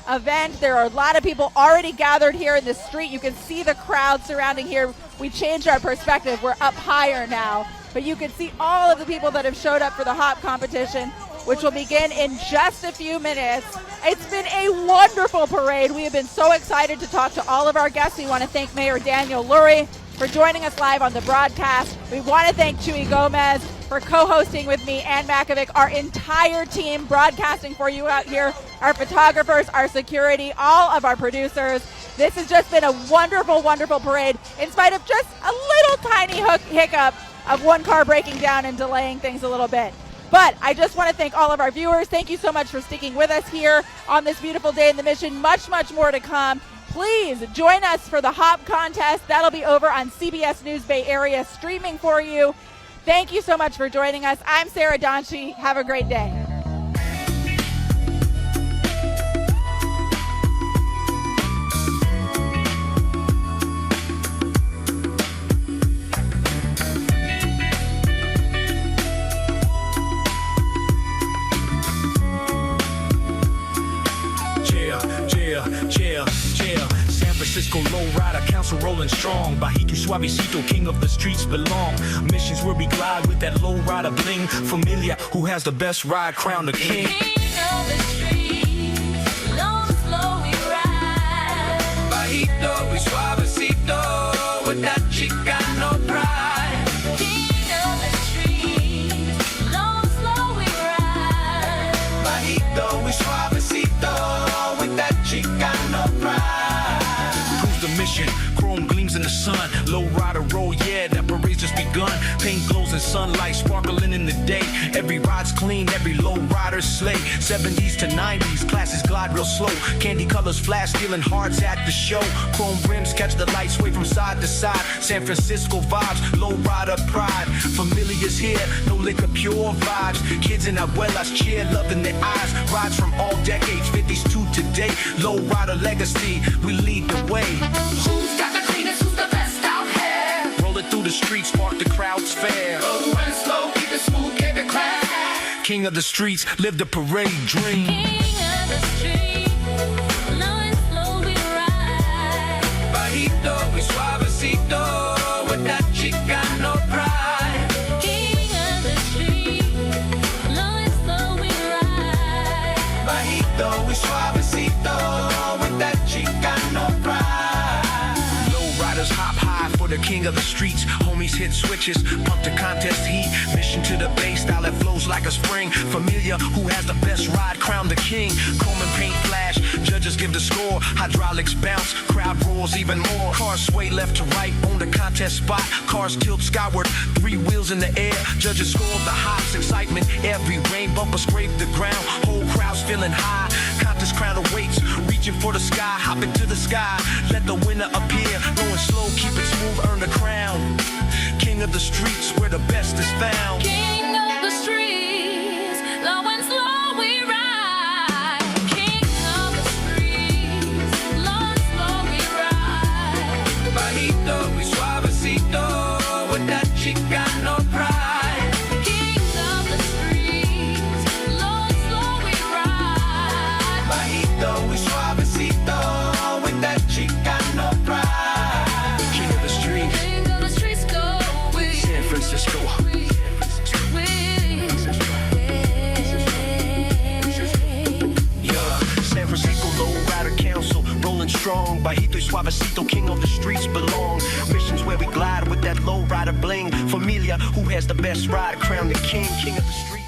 event. There are a lot of people already gathered here in the street. You can see the crowd surrounding here. We changed our perspective. We're up higher now. But you can see all of the people that have showed up for the hop competition, which will begin in just a few minutes. It's been a wonderful parade. We have been so excited to talk to all of our guests. We want to thank Mayor Daniel Lurie for joining us live on the broadcast. We want to thank Chuy Gomez for co-hosting with me, Ann Makovic, our entire team broadcasting for you out here, our photographers, our security, all of our producers. This has just been a wonderful, wonderful parade in spite of just a little tiny hiccup of one car breaking down and delaying things a little bit. But I just want to thank all of our viewers. Thank you so much for sticking with us here on this beautiful day in the Mission. Much, much more to come. Please join us for the hop contest. That'll be over on CBS News Bay Area streaming for you. Thank you so much for joining us. I'm Sarah Donchie. Have a great day. San Francisco Lowrider Council rolling strong. Bajito Suavecito, king of the streets belong. Missions where we glide with that lowrider bling. Familia, who has the best ride, crown the king. Bajito y Suavecito with that Chicano pride. King of the streets, long, slow we ride. Bajito y Suavecito with that Chicano pride. Cruise the mission, chrome gleams in the sun. Lowrider road, yeah, that parade's just begun. Paint glows in sunlight, sparkling in the day. Every ride's clean, every lowrider's slay. 70s to 90s, classes glide real slow. Candy colors flash, stealing hearts at the show. Chrome rims catch the light, sway from side to side. San Francisco vibes, lowrider pride. Familiar's here, no liquor, pure vibes. Kids and abuelas cheer, love in their eyes. Rides from all decades, 50s to today. Lowrider legacy, we lead the way. Who's got the cleanest, who's the best out here? Roll it through the streets, spark the crowd's fair. Go and slow, keep it smooth, keep it class. King of the streets, live the parade dream. King of the streets, low and slow we ride. Bajito y Suavecito with that Chicano pride. King of the streets, low and slow we ride. Bajito y Suavecito with that Chicano pride. Lowriders hop high for the king of the streets. Homies hit switches, pump the contest heat. Mission to the base, style that flows like a spring. Familia, who has the best ride, crown the king. Chrome and paint flash, judges give the score. Hydraulics bounce, crowd roars even more. Cars sway left to right on the contest spot. Cars tilt skyward, 3 wheels in the air. Judges score the hops, excitement. Every rain bumper scrape the ground. Whole crowd's feeling high. Contest crown awaits, reaching for the sky. Hop into the sky, let the winner appear. Going slow, keep it smooth, earn the crown. King of the streets, where the best is found. King of the streets, low and slow we ride. King of the streets, low and slow we ride. Bajito y Suavecito with that Chicano pride. King of the streets, low and slow we ride. Bajito y Suavecito with that Chicano pride. King of the streets. San Francisco. Yeah, San Francisco Lowrider Council, rolling strong. Bajito y Suavecito, king of the streets belong. Missions where we glide with that lowrider bling. Familia, who has the best ride, crown the king, king of the streets.